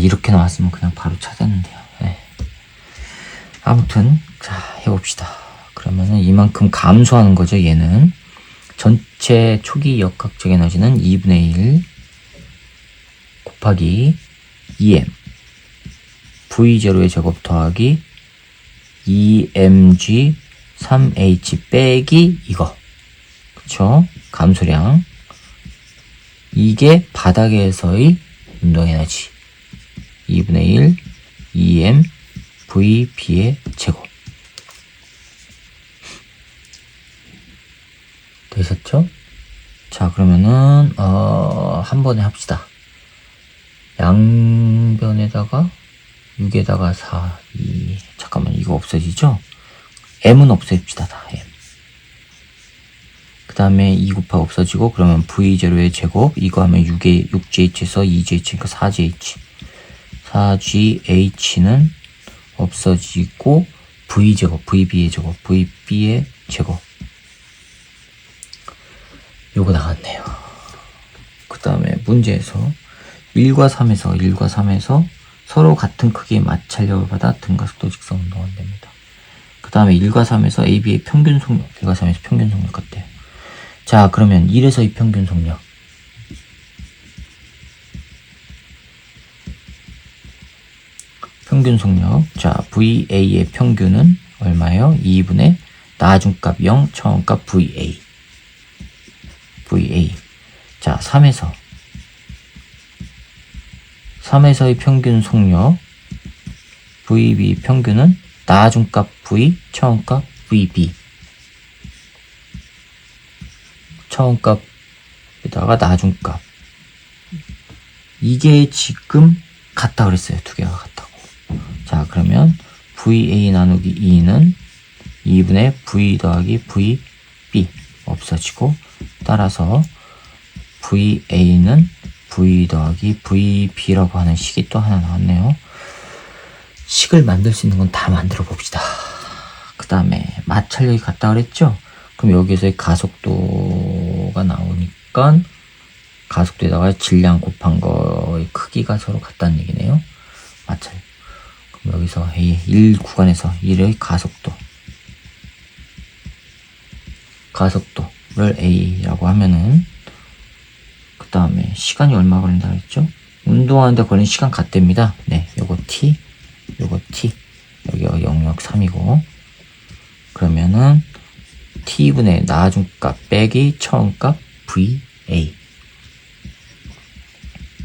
이렇게 나왔으면 그냥 바로 찾았는데요. 네. 아무튼 자, 해봅시다. 그러면은 이만큼 감소하는 거죠. 얘는 전체 초기 역학적 에너지는 2분의 1 곱하기 EM V0의 제곱 더하기 EMG 3H 빼기 이거. 그쵸? 감소량. 이게 바닥에서의 운동 에너지 2분의 1 EM VB의 제곱. 되셨죠? 자, 그러면은 한 번에 합시다. 양변에다가 6에다가 4, 2. 잠깐만, 이거 없어지죠? M은 없애봅시다. 다 M. 그 다음에 2 곱하기 없어지고, 그러면 V0의 제곱, 이거 하면 6GH에서 2GH니까 4GH. 4GH는 없어지고, V제곱, VB의 제곱, VB의 제곱. 요거 나왔네요. 그 다음에 문제에서 1과 3에서 서로 같은 크기의 마찰력을 받아 등가속도 직선 운동은 됩니다. 그 다음에 1과 3에서 AB의 평균 속력, 1과 3에서 평균 속력 같대요. 자, 그러면 1에서의 평균 속력. 평균 속력. 자, VA의 평균은 얼마예요? 2분의 나중값 0, 처음값 VA. 자, 3에서의 평균 속력. VB 평균은 나중값 V, 처음값 VB. 처음값에다가 나중값. 이게 지금 같다 그랬어요. 두 개가 같다고. 자, 그러면 VA 나누기 2는 2분의 V 더하기 VB 없어지고, 따라서 VA는 V 더하기 VB라고 하는 식이 또 하나 나왔네요. 식을 만들 수 있는 건 다 만들어 봅시다. 그 다음에 마찰력이 같다 그랬죠? 그럼 여기서의 가속도가 나오니까 가속도에다가 질량 곱한 거의 크기가 서로 같다는 얘기네요. 마찰. 그럼 여기서 1 구간에서 1의 가속도를 A라고 하면은, 그 다음에 시간이 얼마 걸린다 그랬죠? 운동하는데 걸린 시간 같답니다. 네, 요거 T. 요거 t, 여기가 0.3이고, 그러면은 t분의 나중값 빼기 처음값 va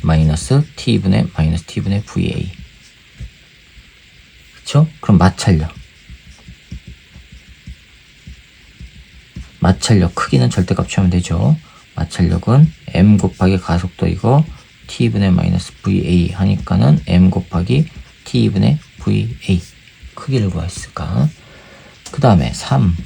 마이너스 t분의 va. 그쵸? 그럼 마찰력 크기는 절대값 취하면 되죠. 마찰력은 m 곱하기 가속도 이거 t분의 마이너스 va 하니까는 m 곱하기 t분의 va 크기를 구했을까? 그 다음에 3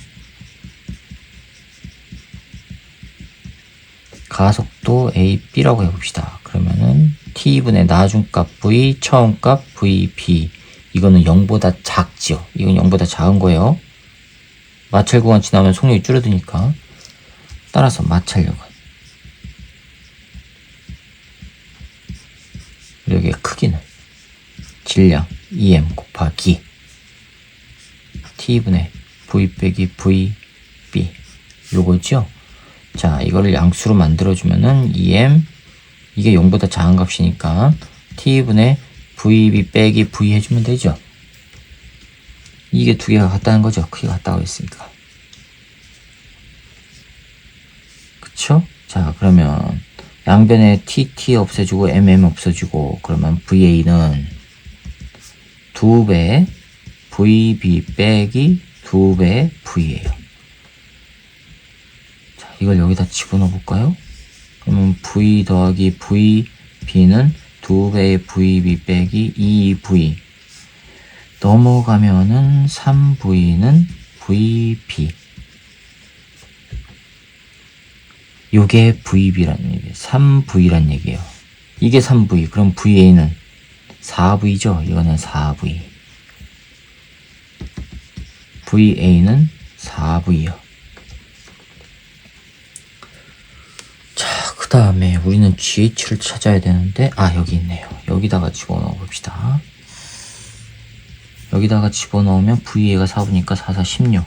가속도 a, b라고 해봅시다. 그러면은 t분의 나중값 v, 처음값 vb 이거는 0보다 작지요. 이건 0보다 작은 거예요. 마찰 구간 지나면 속력이 줄어드니까. 따라서 마찰력은 여기의 크기는 질량 em 곱하기 t분의 v 빼기 vb 요거죠. 자, 이거를 양수로 만들어주면은 em 이게 0보다 작은 값이니까 t분의 vb 빼기 v 해주면 되죠. 이게 두 개가 같다는 거죠. 크기가 같다고 했으니까. 그쵸? 자, 그러면 양변에 t 없애주고 mm 없애주고 그러면 va는 2배 vb 빼기 2배 v예요. 자, 이걸 여기다 집어넣어 볼까요? 그러면 v 더하기 vb는 2배의 vb 빼기 2v 넘어가면은 3v는 vb 요게 vb라는 얘기예요. 3v란 얘기예요. 이게 3v 그럼 va는 4v죠. 이거는 4v va는 4v요. 자, 그 다음에 우리는 GH를 찾아야 되는데 여기 있네요. 여기다가 집어넣어 봅시다. 여기다가 집어넣으면 VA가 4V니까 4, 4, 16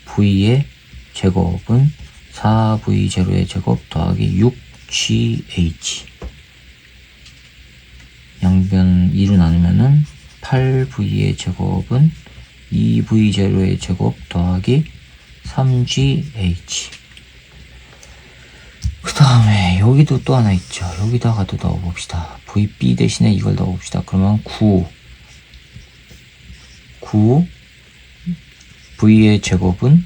V의 제곱은 4V 제로의 제곱 더하기 6GH 양변 2로 나누면은 8V의 제곱은 2V 제로의 제곱 더하기 3GH 그 다음에 여기도 또 하나 있죠. 여기다가도 넣어봅시다. VB 대신에 이걸 넣어봅시다. 그러면 9 V의 제곱은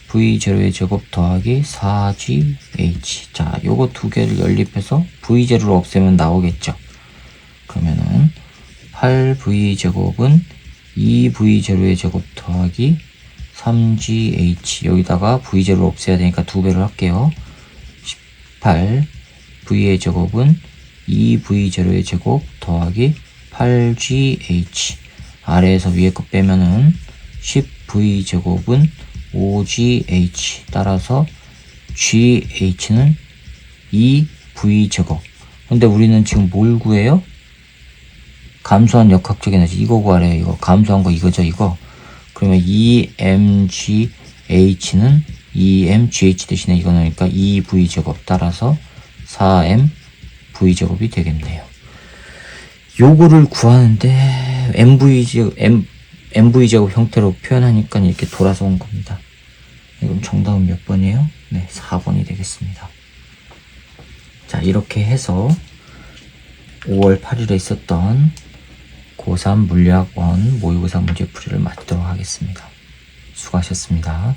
V0의 제곱 더하기 4GH 자, 요거 두 개를 연립해서 V0를 없애면 나오겠죠. 그러면은 8V 제곱은 2V0의 제곱 더하기 3GH 여기다가 V0를 없애야 되니까 두 배를 할게요. 18V의 제곱은 2V0의 제곱 더하기 8GH 아래에서 위에 거 빼면은 10V 제곱은 5GH 따라서 GH는 2V 제곱. 근데 우리는 지금 뭘 구해요? 감소한 역학적 에너지 이거 구하래요. 이거 감소한 거 이거죠. 이거 그러면 2mgH는 2mgh 대신에 이거 넣으니까 2V 제곱 따라서 4mV 제곱이 되겠네요. 요거를 구하는데 MV 제곱 형태로 표현하니까 이렇게 돌아서 온 겁니다. 그럼 정답은 몇 번이에요? 네, 4번이 되겠습니다. 자, 이렇게 해서 5월 8일에 있었던 고3 물리학 1 모의고사 문제풀이를 마치도록 하겠습니다. 수고하셨습니다.